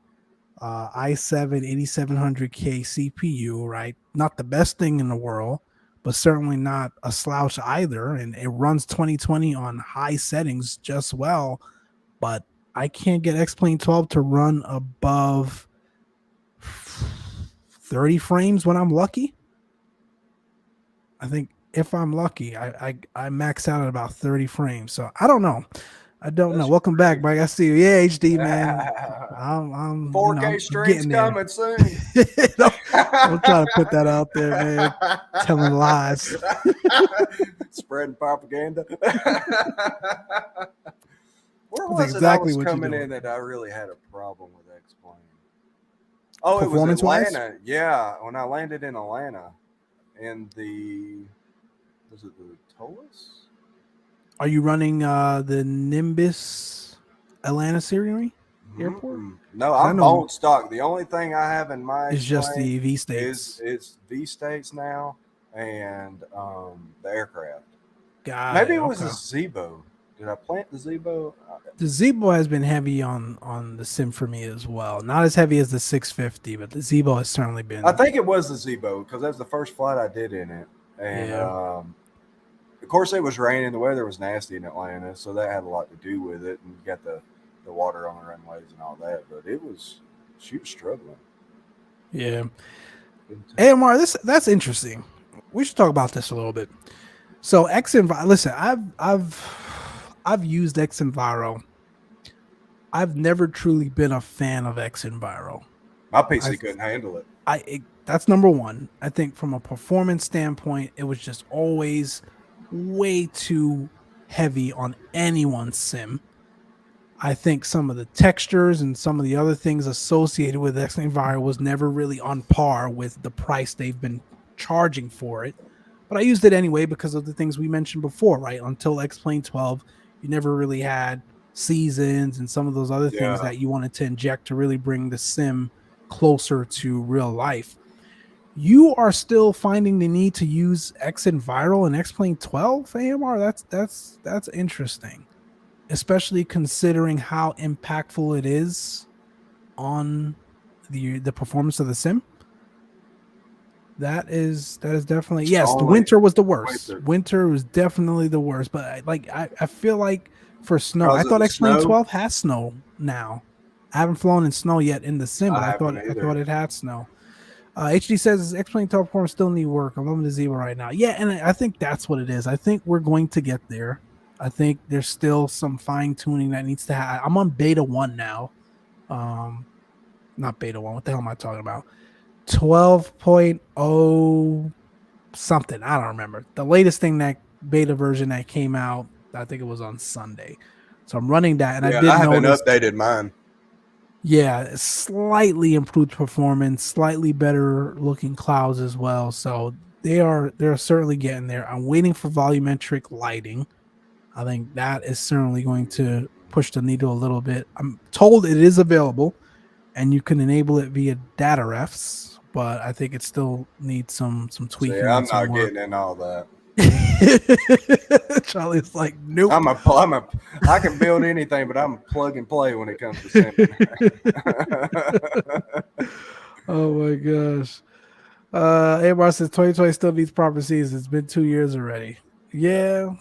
i7 8700K CPU, right? Not the best thing in the world, but certainly not a slouch either. And it runs 2020 on high settings just well, but I can't get X-Plane 12 to run above 30 frames when I'm lucky. I think if I'm lucky, I max out at about 30 frames. So I don't know. That's Welcome back, Mike. I see you. Yeah, HD, man. I'm 4K streams coming soon. I'm trying to put that out there, man. Telling lies. Spreading propaganda. Where was exactly it I was coming in that I really had a problem with X-Plane? Oh, it was Atlanta. Yeah, when I landed in Atlanta in was it the Tolus? Are you running the Nimbus Atlanta Siri airport? No, I'm bone stock. The only thing I have in my is just the V States. It's V States now and the aircraft. Maybe it was a Zebo. Did I plant the Zebo? The Zebo has been heavy on the sim for me as well. Not as heavy as the 650, but the Zebo has certainly been. I think it was the Zebo because that was the first flight I did in it, and of course, it was raining. The weather was nasty in Atlanta, so that had a lot to do with it. And you got the water on the runways and all that. But she was struggling. Yeah. AMR, that's interesting. We should talk about this a little bit. So X-Enviro, listen, I've used X-Enviro. I've never truly been a fan of X-Enviro. My PC couldn't handle it. That's number one. I think from a performance standpoint, it was just always way too heavy on anyone's sim. I think some of the textures and some of the other things associated with X-Enviro was never really on par with the price they've been charging for it. But I used it anyway because of the things we mentioned before, right? Until X-Plane 12, you never really had seasons and some of those other things that you wanted to inject to really bring the sim closer to real life. You are still finding the need to use X-Enviro and X-Plane 12 AMR. That's interesting, especially considering how impactful it is on the performance of the sim. That is definitely the winter was the worst. Winter was definitely the worst. But I feel like for snow, I thought X-Plane 12 has snow now. I haven't flown in snow yet in the sim, but I thought it had snow. HD says X-Plane 12 performance still need work. I'm loving the Zebo right now. Yeah, and I think that's what it is. I think we're going to get there. I think there's still some fine tuning that needs to happen. I'm on beta 1 now. Not beta 1. What the hell am I talking about? 12.0 something. I don't remember. The latest thing, that beta version that came out, I think it was on Sunday. So I'm running that, and I haven't updated mine. Yeah, slightly improved performance, slightly better looking clouds as well. So they're certainly getting there. I'm waiting for volumetric lighting. I think that is certainly going to push the needle a little bit. I'm told it is available and you can enable it via data refs, but I think it still needs some tweaking. Yeah, I'm not getting in all that. Charlie's like, nope. I can build anything, but I'm plug and play when it comes to simming. Oh my gosh. Amar says 2020 still needs proper seasons. It's been 2 years already. Yeah.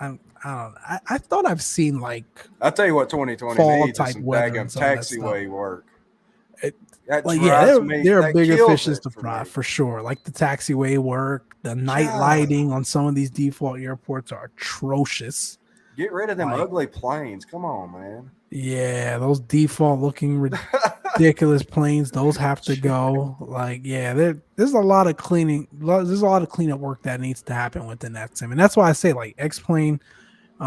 I don't know. I thought I've seen like I tell you what, 2020 fall needs is type some weather and daggum some of that stuff. taxiway work. It, That like yeah, drives me. there are That bigger kills fishes it to for fry me. for sure. Like the taxiway work, the night God. lighting on some of these default airports are atrocious. Get rid of them Like, ugly planes. Come on, man. Yeah, those default looking ridiculous planes, those have to go. Like, yeah, there's a lot of cleaning. There's a lot of cleanup work that needs to happen within that sim, and that's why I say like X-Plane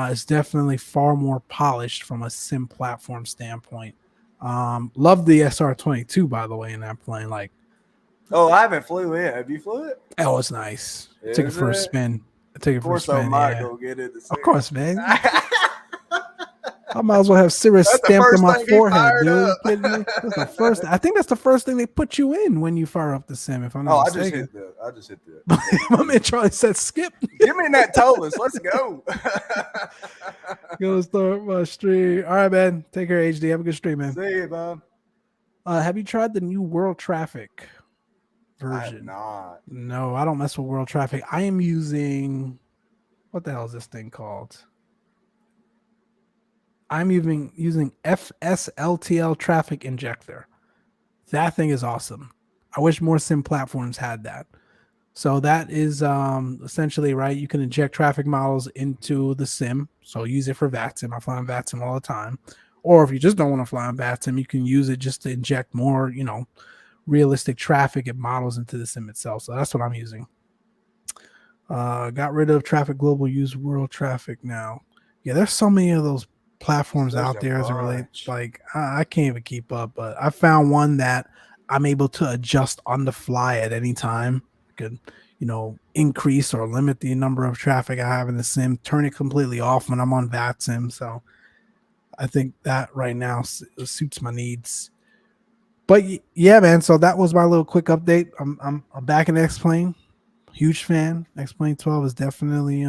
is definitely far more polished from a sim platform standpoint. Love the SR-22 by the way in that plane. Like, Oh, I haven't flew it. Have you flew it? oh, it's nice. Take it Is for a it? spin. Take it Of for a course, I spin. might Yeah, go get it. of course, man. I might as well have Cirrus That's the stamped on first my thing he forehead, fired dude. Are you up. kidding me? That's the first. I think that's the first thing they put you in when you fire up the sim, if I'm not Oh, I just mistaken. hit the. My man Charlie said, "Skip." Give me that Tolus. Let's go. Gonna start my stream. All right, man. Take care, HD. Have a good stream, man. See you, Bob. Have you tried the new World Traffic I have version? not. No, I don't mess with World Traffic. I am using what the hell is this thing called? I'm using FSLTL Traffic Injector. That thing is awesome. I wish more sim platforms had that. So that is essentially right. You can inject traffic models into the sim. So use it for VATSIM. I fly on VATSIM all the time. Or if you just don't want to fly on VATSIM, you can use it just to inject more, realistic traffic and models into the sim itself. So that's what I'm using. Got rid of Traffic Global, use World Traffic now. Yeah, there's so many of those platforms Such out a there as it relates. bunch. Like I can't even keep up, but I found one that I'm able to adjust on the fly at any time. I could, increase or limit the number of traffic I have in the sim, turn it completely off when I'm on VATSIM. So I think that right now suits my needs. But yeah, man. So that was my little quick update. I'm back in X-Plane. Huge fan. X-Plane 12 is definitely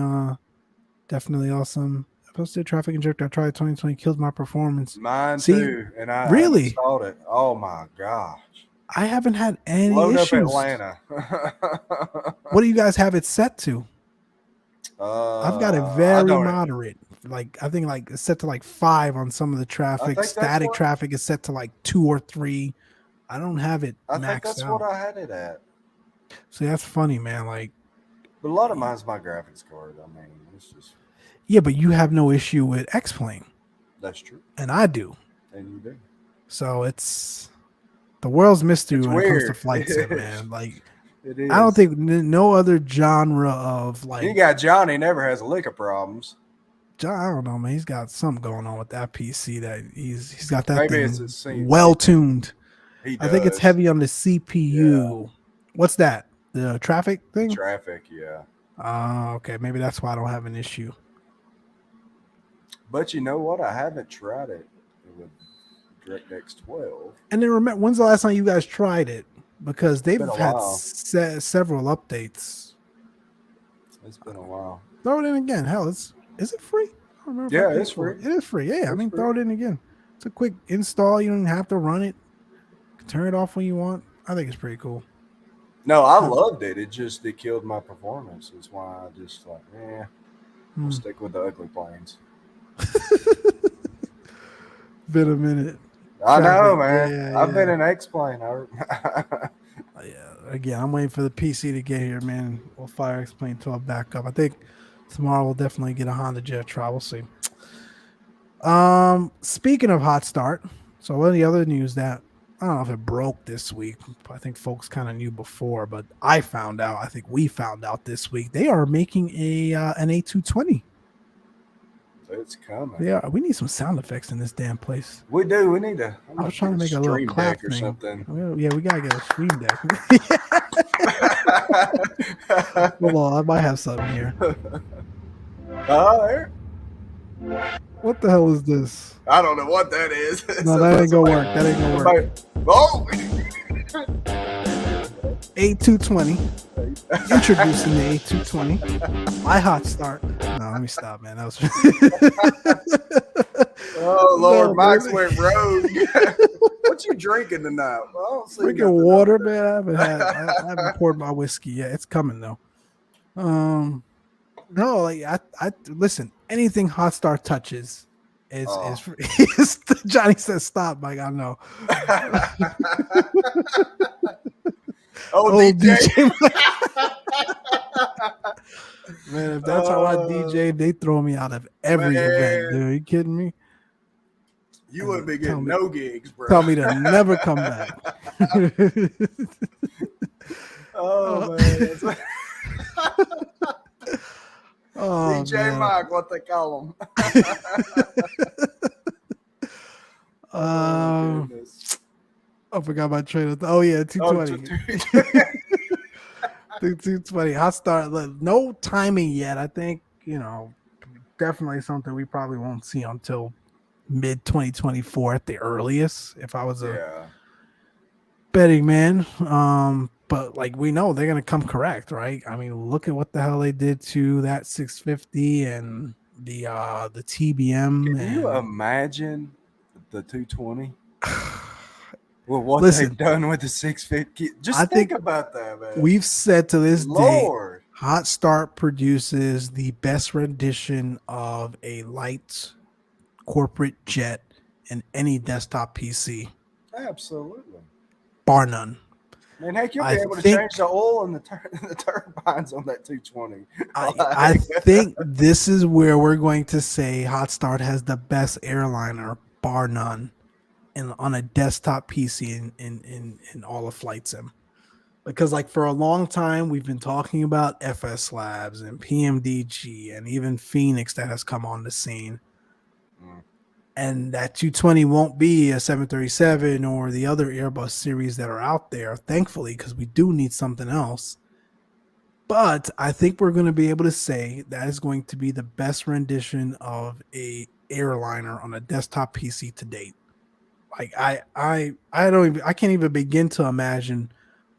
awesome. I posted Traffic Injector. I tried 2020, killed my performance. Mine See, too, and I really, installed it. Oh my gosh! I haven't had any Load up issues. Atlanta. What do you guys have it set to? I've got it very moderate. Like I think like it's set to like 5 on some of the traffic. Static traffic is set to like 2 or 3. I don't have it maxed out. I think that's what I had it at. So that's funny, man. Like, but a lot of mine's my graphics card. I mean, it's just. Yeah, but you have no issue with X-Plane. That's true. And I do. And you do. So it's the world's mystery when it comes to flight sim, man. Like, it is. I don't think no other genre of like. You got Johnny never has a lick of problems. John, I don't know, man. He's got something going on with that PC that he's got that Maybe thing well tuned. I think it's heavy on the CPU. Yeah. What's that? The traffic thing? Traffic, yeah. Okay. Maybe that's why I don't have an issue. But you know what? I haven't tried it with DirectX 12. And then remember, when's the last time you guys tried it? Because they've had several updates. It's been a while. Throw it in again. Hell, is it free? I don't remember. Yeah, it's free. It is free. Yeah, throw it in again. It's a quick install. You don't even have to run it. Turn it off when you want. I think it's pretty cool. No, I loved it. It killed my performance. That's why I just I'll stick with the ugly planes. Been a minute. I know, man. Yeah, I've been in X-Plane. Again, I'm waiting for the PC to get here, man. We'll fire X-Plane 12 back up. I think tomorrow we'll definitely get a Honda Jet try. We'll see. Speaking of hot start, so one of the other news that I don't know if it broke this week. I think folks kind of knew before, but I found out. I think we found out this week. They are making an A220. It's coming. Yeah, we need some sound effects in this damn place. We do. We need to. I was trying to make a little clap or something. Yeah, we gotta get a stream deck. Hold on, I might have something here. There. What the hell is this? I don't know what that is. No, that ain't gonna work. That ain't gonna work. Oh. A220. Introducing the A220. My hot start. No, let me stop, man. That was. Oh Lord, Max went rogue. What you drinking tonight? Well, I don't see drinking water, man. I haven't poured my whiskey yet. It's coming though. No, like I listen. Anything Hot Star touches is Oh. Johnny says stop. Like I know. Oh, Oh, DJ. DJ. Man, if that's how I Uh, DJ, they throw me out of every event, dude. man, Are you kidding me? you wouldn't And be getting no gigs, bro. tell me to never come back. Oh Uh, man, oh DJ man. Mike, what they call him? Oh Um, goodness. I forgot my train of thought. Oh yeah, Oh, 220. 220. Hot start. No timing yet. I think, definitely something we probably won't see until mid 2024 at the earliest. If I was a yeah. betting man. But like we know they're gonna come correct, right? I mean, look at what the hell they did to that 650 and the TBM Can you and imagine the 220? Well, what they've listen, done with the 650? I Just think think about that, man. we've said to this day, Lord. Hot Start produces the best rendition of a light corporate jet in any desktop PC, Absolutely. bar none. Man, heck, you'll be I able to think change the oil and the turbines on that 220. I think this is where we're going to say Hot Start has the best airliner, bar none, on a desktop PC in all of Flight Sim. Because like for a long time we've been talking about FS Labs and PMDG and even Phoenix that has come on the scene. Mm. And that 220 won't be a 737 or the other Airbus series that are out there, thankfully, because we do need something else. But I think we're going to be able to say that is going to be the best rendition of a airliner on a desktop PC to date. Like I can't even begin to imagine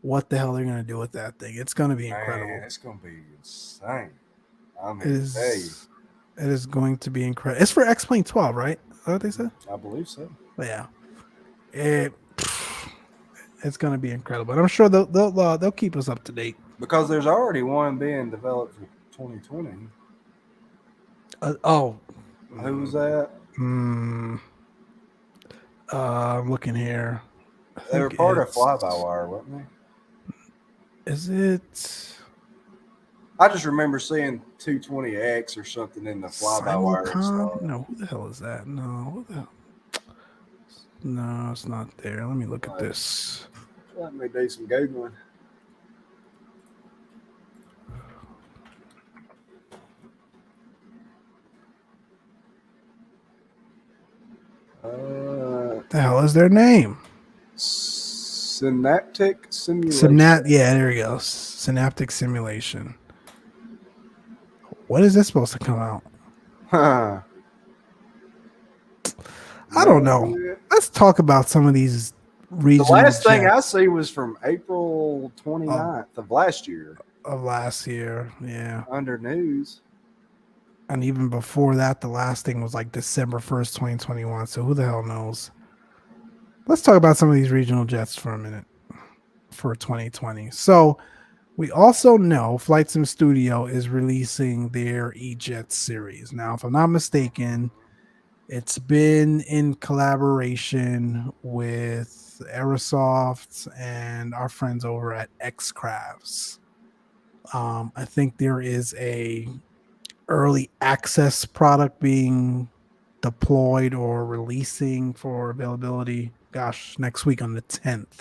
what the hell they're going to do with that thing. It's going to be incredible. Man, it's going to be insane. I'm It here to tell you. is going to be incredible. It's for X-Plane 12, right? Is that what they said? I believe so. But yeah. It's going to be incredible. And I'm sure they'll keep us up to date. Because there's already one being developed for 2020. Who was that? I'm looking here. They were part of Fly-by-Wire, weren't they? Is it? I just remember seeing 220X or something in the Fly-by-Wire stuff. No, who the hell is that? No, no, it's not there. Let me look at this. Let me do some Googling. The hell is their name? Synaptic Simulation. Yeah, there we go. Synaptic Simulation. When is this supposed to come out? Huh. I don't know. Let's talk about some of these regional. The last thing I see was from April 29th of last year. Yeah. Under news. And even before that, the last thing was like December 1st, 2021. So who the hell knows? Let's talk about some of these regional jets for a minute for 2020. So we also know Flight Sim Studio is releasing their E-Jet series. Now, if I'm not mistaken, it's been in collaboration with Aerosoft and our friends over at X-Crafts. I think there is a early access product being deployed or releasing for availability. Gosh, next week on the 10th.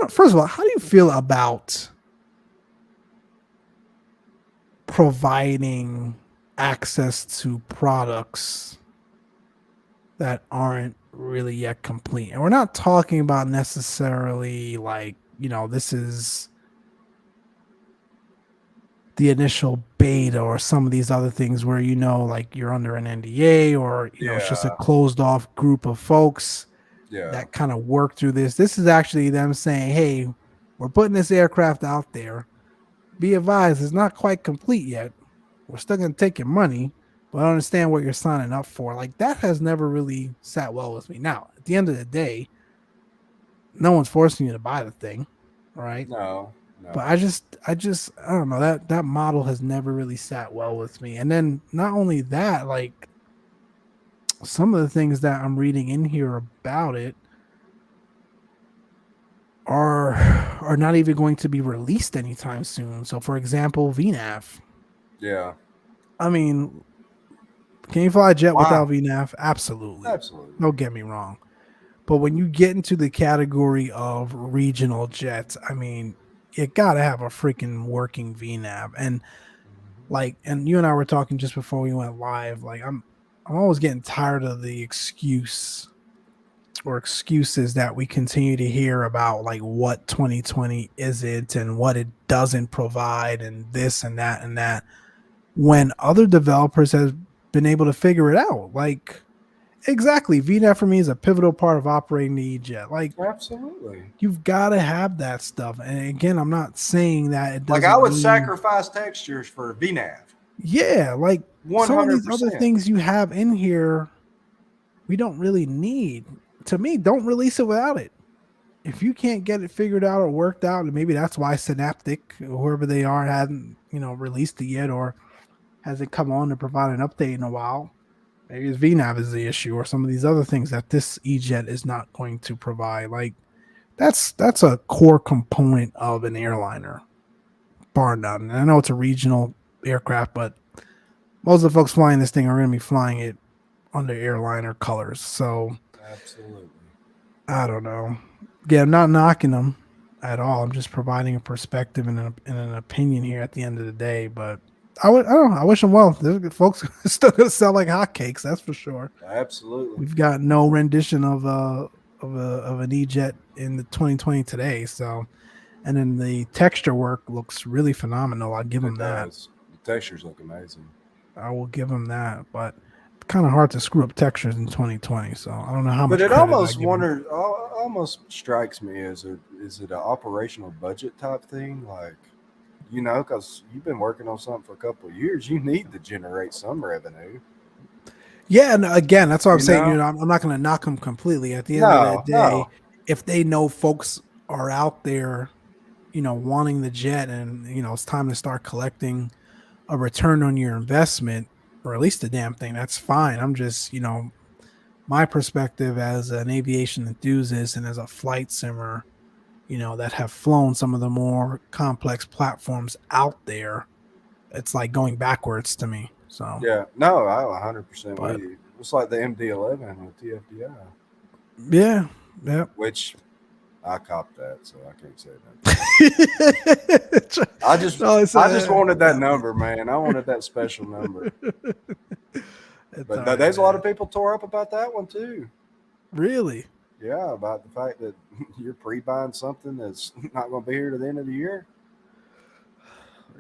First of all, how do you feel about providing access to products that aren't really yet complete? And we're not talking about necessarily like, this is the initial beta or some of these other things where like you're under an NDA or it's just a closed off group of folks that kind of work through this. This is actually them saying, hey, we're putting this aircraft out there. Be advised, it's not quite complete yet. We're still going to take your money, but I understand what you're signing up for. Like that has never really sat well with me. Now, at the end of the day, no one's forcing you to buy the thing, right? No. But No. I don't know, that model has never really sat well with me. And then not only that, like some of the things that I'm reading in here about it are are not even going to be released anytime soon. So for example, VNAV. Yeah. I mean, can you fly a jet Wow. without VNAV? Absolutely. Absolutely. Don't get me wrong. But when you get into the category of regional jets, I mean, you gotta have a freaking working VNAV. And like, and you and I were talking just before we went live. Like, I'm always getting tired of the excuses that we continue to hear about, like what 2020 isn't and what it doesn't provide, and this and that and that. When other developers have been able to figure it out, like exactly, VNAV for me is a pivotal part of operating the EJet. Like Absolutely. you've got to have that stuff. And again, I'm not saying that it Like I doesn't would mean, sacrifice textures for VNAV. yeah, like One some of hundred these other percent. things you have in here, we don't really need. To me, don't release it without it. If you can't get it figured out or worked out, and maybe that's why Synaptic, or whoever they are, hadn't, released it yet, or hasn't come on to provide an update in a while. Maybe it's VNAV is the issue, or some of these other things that this EJet is not going to provide. Like that's a core component of an airliner, bar none. And I know it's a regional aircraft, but most of the folks flying this thing are going to be flying it under airliner colors. So Absolutely. I don't know. Yeah, I'm not knocking them at all. I'm just providing a perspective and an opinion here at the end of the day. But I don't know. I wish them well. There's folks still going to sell like hotcakes. That's for sure. Absolutely. We've got no rendition of an E-Jet in the 2020 today. So, and then the texture work looks really phenomenal. I'll give them It that. does. The textures look amazing. I will give them that. But kind of hard to screw up textures in 2020. So I don't know how But much it credit I almost give them. almost strikes me as is it an operational budget type thing? Like, because you've been working on something for a couple of years, you need to generate some revenue. Yeah, and again, that's what I'm You saying. know? I'm not going to knock them completely. At the end of the No, day, no. if they know folks are out there, wanting the jet, and it's time to start collecting a return on your investment, or at least the damn thing, that's fine. I'm just, my perspective as an aviation enthusiast and as a flight simmer, that have flown some of the more complex platforms out there, it's like going backwards to me. So, Yeah, no, I 100% with but you. It's like the MD-11 with TFDI, yeah, yeah. which I copped that, so I can't say that. I just No, it's, I just wanted that no, number, man. I wanted that special number. it's But all right, there's a lot of man. people tore up about that one too. Really? Yeah, about the fact that you're pre-buying something that's not going to be here to the end of the year.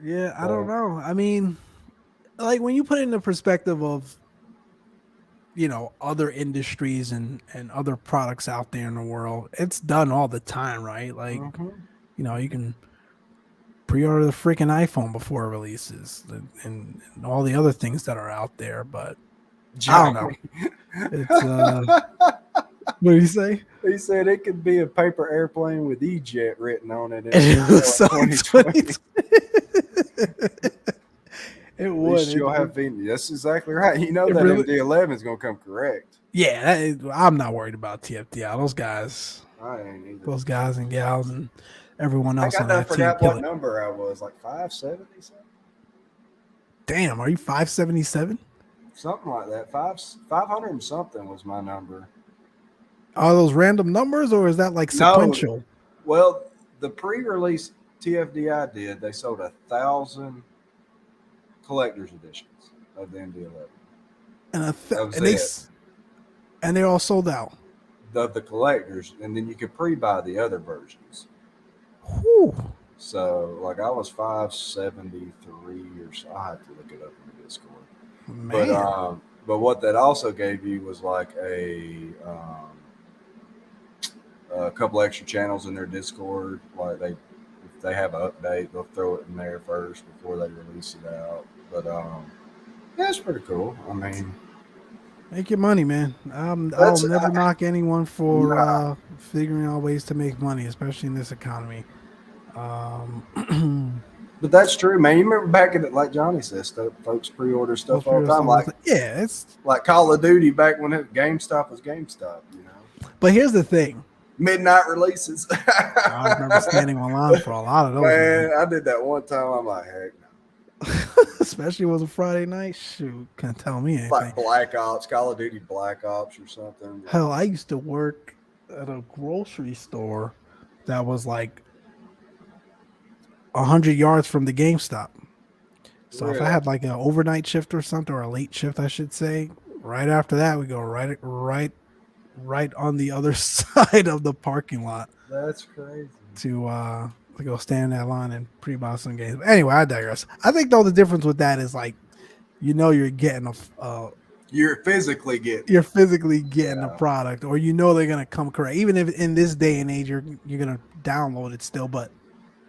Yeah, I don't So know. I mean, like when you put it in the perspective of other industries and other products out there in the world, it's done all the time, right? Like hmm you can pre-order the freaking iPhone before it releases, and all the other things that are out there. But I don't know. Johnny, It's what do you say? he said it could be a paper airplane with E-Jet written on it, and it would It was sell in so 2020. It At least would. you'll have been. That's exactly right. You know It that really. MD-11 is going to come correct. Yeah, I'm not worried about TFTI. I ain't either. Those guys and gals, and everyone I else got on done that team forgot kill what it. number I was, like 570 something. Damn, are you 577? Something like that. 500 and something was my number. Are those random numbers, or is that like No, sequential? well, the pre-release TFDI did. They sold 1,000 collector's editions of the MD-11. That was And they it. and they're all sold out. Of the collectors, and then you could pre-buy the other versions. Whew, So, like, I was 573 or so. I have to look it up in the Discord. But man. but what that also gave you was like a couple extra channels in their Discord. Like if they have an update, they'll throw it in there first before they release it out. But yeah, it's pretty cool. I mean, Make your money, man. I'll that's never knock anyone for nah, figuring out ways to make money, especially in this economy. But that's true, man. You remember back in it, like Johnny says, folks pre-order stuff all the time, yeah, it's like Call of Duty back when GameStop was GameStop, you know. But here's the thing: midnight releases. I remember standing online for a lot of those. Man, I did that one time. I'm like, heck no. Especially it was a Friday night. Shoot, can't tell me anything. Like Black Ops, Call of Duty Black Ops or something. Hell, I used to work at a grocery store that was like 100 yards from the GameStop. So if I had like an overnight shift or something, or a late shift, I should say, right after that we go right on the other side of the parking lot. That's crazy. To go stand in that line and pre-buy some games. But anyway, I digress. I think though the difference with that is like, you're getting you're physically getting a product, or they're gonna come correct. Even if in this day and age you're gonna download it still, but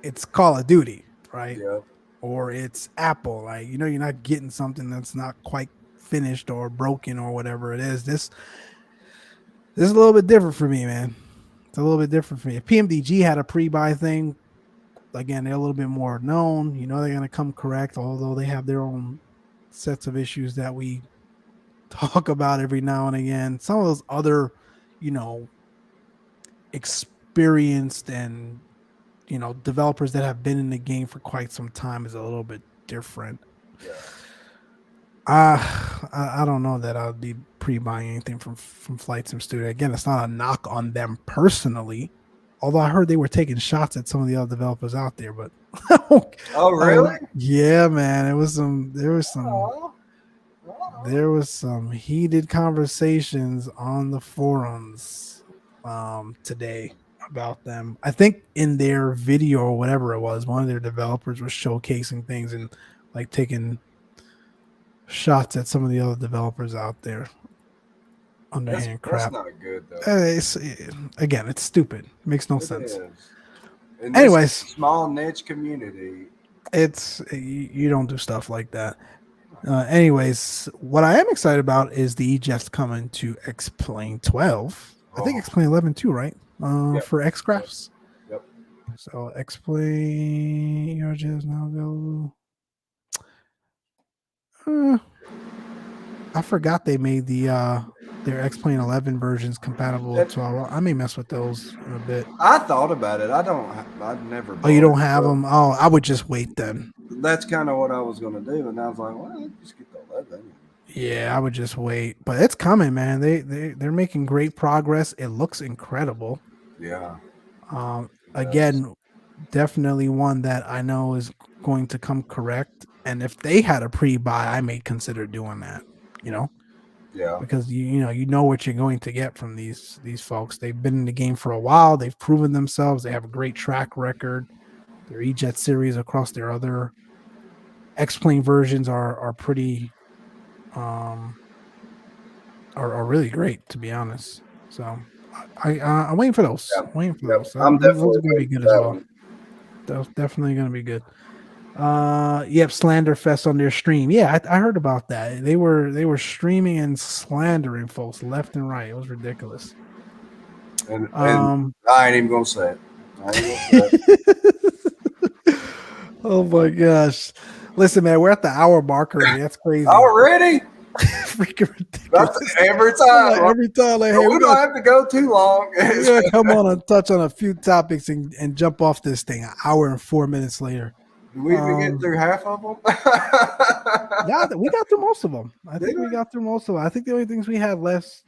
it's Call of Duty, right? Yeah. Or it's Apple, like you're not getting something that's not quite finished or broken or whatever it is. This is a little bit different for me, man. It's a little bit different for me. If PMDG had a pre-buy thing, again, they're a little bit more known. They're going to come correct, although they have their own sets of issues that we talk about every now and again. Some of those other, experienced and, developers that have been in the game for quite some time is a little bit different. Yeah. I don't know that I'll be pre-buying anything from Flight Sim Studio. Again, it's not a knock on them personally, although I heard they were taking shots at some of the other developers out there. But oh really? Yeah, man. There was some heated conversations on the forums today about them. I think in their video or whatever it was, one of their developers was showcasing things and like taking shots at some of the other developers out there. Underhand crap. That's not good though. It's stupid. It makes no sense. Anyways, small niche community. It's you don't do stuff like that. Anyways, what I am excited about is the Jets coming to X-Plane 12. I think X-Plane 11 too, right? For X-Crafts. Yep. So X-Plane ERJ is now available. I forgot they made their X-Plane 11 versions compatible with 12. I may mess with those in a bit. I thought about it. I've never. Oh, you don't have them? Oh, I would just wait then. That's kind of what I was going to do, and I was like, well, just get the 11. Yeah, I would just wait, but it's coming, man. They're making great progress. It looks incredible. Yeah. Again, definitely one that I know is going to come correct. And if they had a pre-buy, I may consider doing that. Yeah. Because you know what you're going to get from these folks. They've been in the game for a while. They've proven themselves. They have a great track record. Their E-Jet series across their other X-Plane versions are pretty are really great, to be honest. So I'm waiting for those. Yeah. I'm waiting for those. I'm definitely going to be good as well. That's definitely going to be good. Yep, Slander Fest on their stream. Yeah, I heard about that. They were streaming and slandering folks left and right. It was ridiculous. And I ain't even gonna say it. Oh my gosh. Listen, man, we're at the hour marker. That's crazy. Already? Freaking ridiculous. Every time. Every time. Like, hey, we don't have to go too long. We're going to come on and touch on a few topics and jump off this thing an hour and 4 minutes later. Did we even get through half of them? Yeah, we got through most of them. I think we got through most of them. I think the only things we have left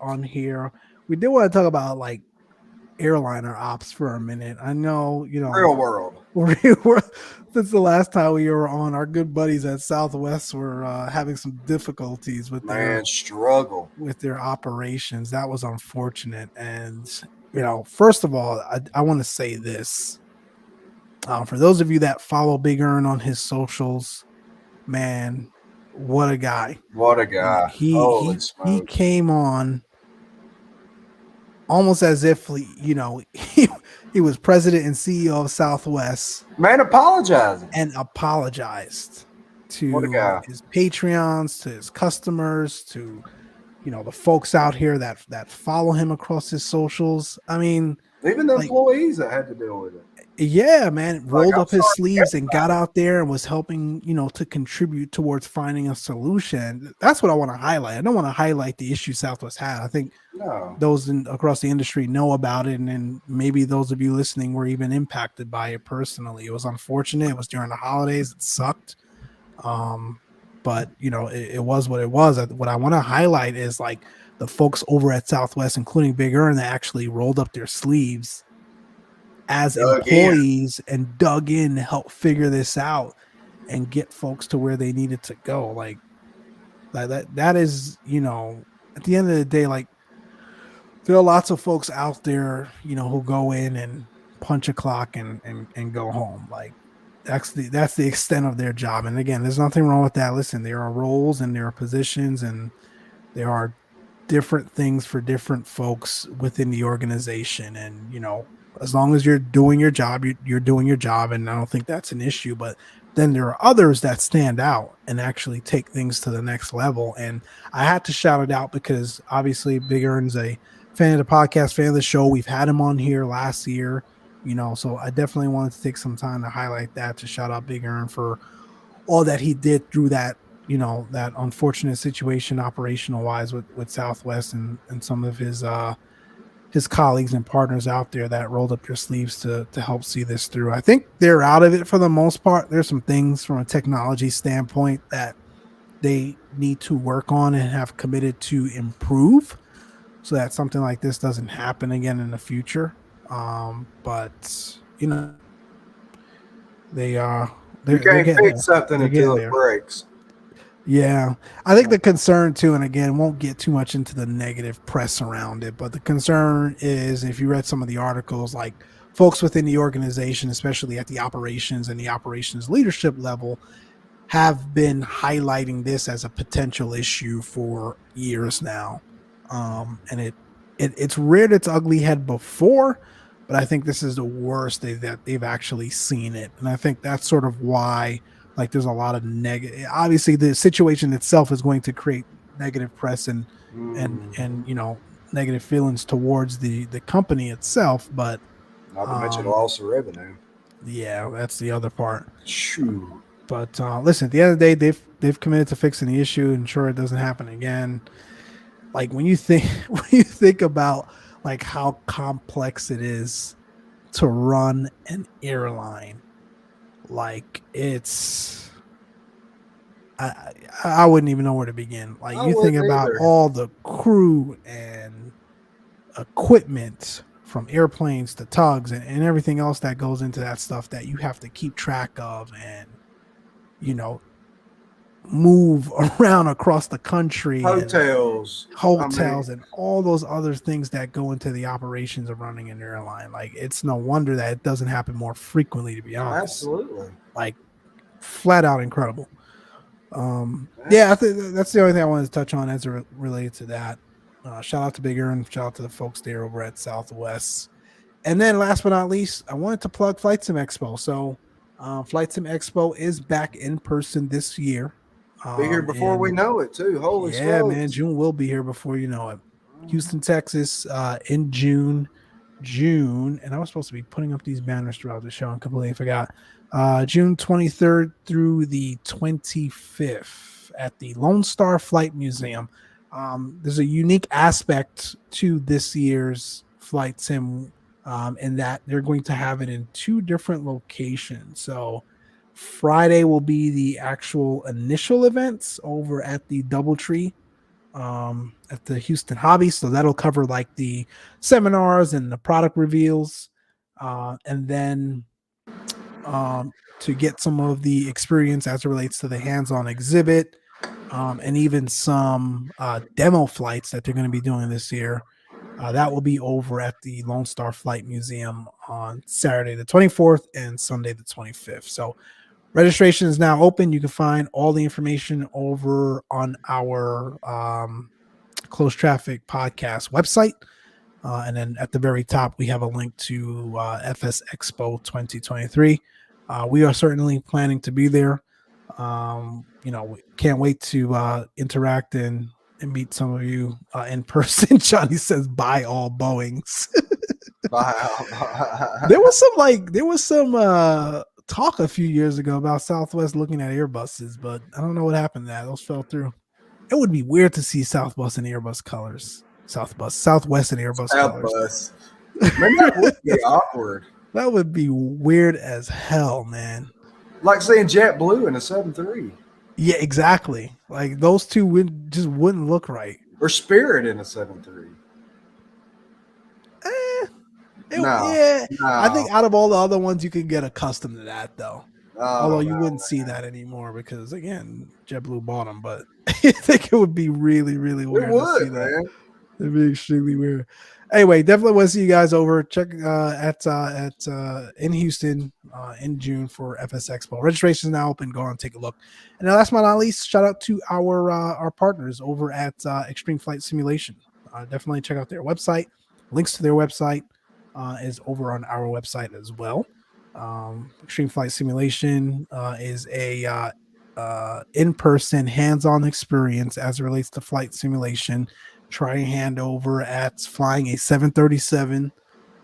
on here, we did want to talk about like airliner ops for a minute. I know, real world. Since the last time we were on, our good buddies at Southwest were having some difficulties with struggle with their operations. That was unfortunate. And first of all, I want to say this. For those of you that follow Big Earn on his socials, man, what a guy! What a guy! He came on almost as if he was president and CEO of Southwest. Man, apologized to his Patreons, to his customers, to the folks out here that follow him across his socials. I mean, even the employees that had to deal with it. Yeah, man, Like, rolled I'm up his sorry to hear sleeves and got out there and was helping, to contribute towards finding a solution. That's what I want to highlight. I don't want to highlight the issue Southwest had. I think no. those across the industry know about it, and maybe those of you listening were even impacted by it personally. It was unfortunate. It was during the holidays. It sucked. Um, but it was what it was. What I want to highlight is like the folks over at Southwest, including Big Earn, that actually rolled up their sleeves as Dug in. employees and dug in to help figure this out and get folks to where they needed to go. Like that is, at the end of the day, like there are lots of folks out there, who go in and punch a clock and go home. Like that's the extent of their job. And again, there's nothing wrong with that. Listen, there are roles and there are positions and there are different things for different folks within the organization. And as long as you're doing your job, you're doing your job, and I don't think that's an issue. But then there are others that stand out and actually take things to the next level. And I had to shout it out because obviously Big Earn's a fan of the podcast, fan of the show. We've had him on here last year, so I definitely wanted to take some time to highlight that, to shout out Big Earn for all that he did through that, that unfortunate situation operational wise with Southwest and some of his colleagues and partners out there that rolled up your sleeves to help see this through. I think they're out of it for the most part. There's some things from a technology standpoint that they need to work on and have committed to improve so that something like this doesn't happen again in the future. But they are You they're can't getting fix there. something They're getting until it there. breaks. Yeah. I think the concern too, and again, won't get too much into the negative press around it, but the concern is, if you read some of the articles, like folks within the organization, especially at the operations and the operations leadership level, have been highlighting this as a potential issue for years now. And it's reared its ugly head before, but I think this is the worst that they've actually seen it. And I think that's sort of why, like, there's a lot of negative. Obviously, the situation itself is going to create negative press and negative feelings towards the company itself. But Not to mention loss of revenue. yeah, that's the other part. Shoo. But listen, at the end of the day, they've committed to fixing the issue, and sure it doesn't happen again. Like when you think when you think about like how complex it is to run an airline, like I wouldn't even know where to begin. Like I you think wouldn't about either. all the crew and equipment from airplanes to tugs and everything else that goes into that stuff that you have to keep track of and you know move around across the country and Hotels. I mean, hotels and all those other things that go into the operations of running an airline. Like it's no wonder that it doesn't happen more frequently, to be honest. absolutely. Like flat out incredible. Yeah, I think that's the only thing I wanted to touch on as it related to that. Shout out to Big Earn, shout out to the folks there over at Southwest. And then last but not least, I wanted to plug Flight Sim Expo. So Flight Sim Expo is back in person this year. Be here before we And know it, too. Holy yeah, man, smokes. June will be here before you know it. Houston, Texas, in June, and I was supposed to be putting up these banners throughout the show and completely forgot. June 23rd through the 25th at the Lone Star Flight Museum. There's a unique aspect to this year's Flight Sim, in that they're going to have it in two different locations. So Friday will be the actual initial events over at the Doubletree at the Houston Hobby. So that'll cover like the seminars and the product reveals. And then to get some of the experience as it relates to the hands on exhibit and even some demo flights that they're going to be doing this year. That will be over at the Lone Star Flight Museum on Saturday the 24th and Sunday the 25th. So registration is now open. You can find all the information over on our Close Traffic Podcast website. And then at the very top, we have a link to FS Expo 2023. We are certainly planning to be there. We can't wait to interact and and meet some of you in person. Johnny says, "Buy all Boeings." There was some talk a few years ago about Southwest looking at Airbuses, but I don't know what happened to that. Those fell through. It would be weird to see Southwest and Airbus colors. Southwest and Airbus colors. Man, that would be awkward. That would be weird as hell, man. Like seeing JetBlue in a 737. Yeah, exactly. Like those two wouldn't look right. Or Spirit in a 737. No. I think out of all the other ones, you can get accustomed to that, though. Although you wouldn't see that anymore because, again, JetBlue bought them. But I think it would be really, really weird to see that. Man. It'd be extremely weird. Anyway, definitely want to see you guys over. Check in Houston in June for FS Expo. Registration is now open. Go on and take a look. And then last but not least, shout out to our partners over at Extreme Flight Simulation. Definitely check out their website. Links to their website is over on our website as well. Extreme Flight Simulation is a in-person, hands-on experience as it relates to flight simulation. Try your hand over at flying a 737.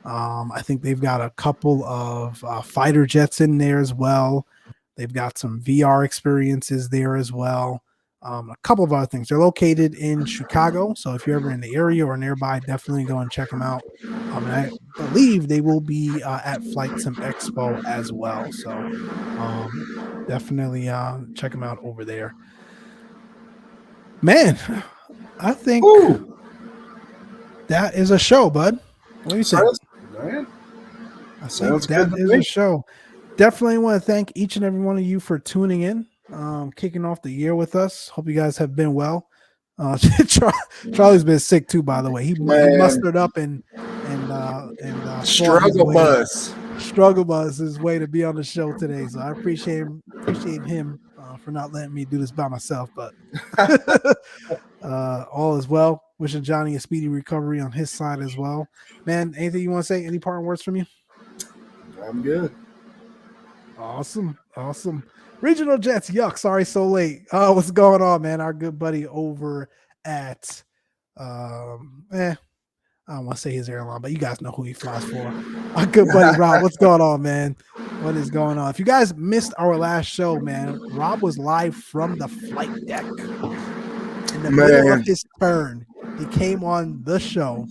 I think they've got a couple of fighter jets in there as well. They've got some VR experiences there as well. A couple of other things. They're located in Chicago, so if you're ever in the area or nearby, definitely go and check them out. And I believe they will be at Flight Sim Expo as well, so definitely check them out over there. Man, I think that is a show, bud. What do you think? I think that is a show. Definitely want to thank each and every one of you for tuning in. Kicking off the year with us. Hope you guys have been well. Charlie's been sick too, by the way. He mustered up and struggle bus his way to be on the show today. So I appreciate him for not letting me do this by myself. But all is well. Wishing Johnny a speedy recovery on his side as well. Man, anything you want to say? Any parting words from you? I'm good. Awesome. Regional Jets, yuck. Sorry, so late. What's going on, man? Our good buddy over at I don't want to say his airline, but you guys know who he flies for. Our good buddy Rob. What's going on, man? What is going on? If you guys missed our last show, man, Rob was live from the flight deck. In the middle of his turn, he came on the show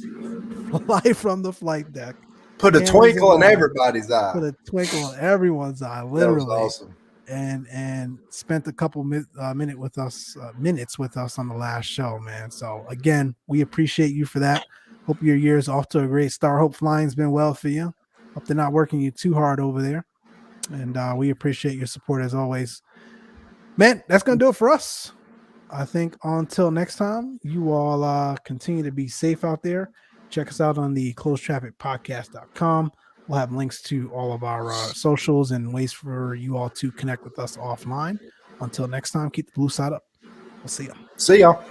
live from the flight deck. Put a twinkle in everybody's eye. Put a twinkle in everyone's eye, literally. That was awesome. And spent a couple minutes with us on the last show, man. So again, we appreciate you for that. Hope your year's off to a great start. Hope flying's been well for you. Hope they're not working you too hard over there. And we appreciate your support as always. Man, that's gonna do it for us. I think until next time, you all continue to be safe out there. Check us out on the closetrafficpodcast.com. We'll have links to all of our socials and ways for you all to connect with us offline. Until next time, keep the blue side up. We'll see you. See y'all.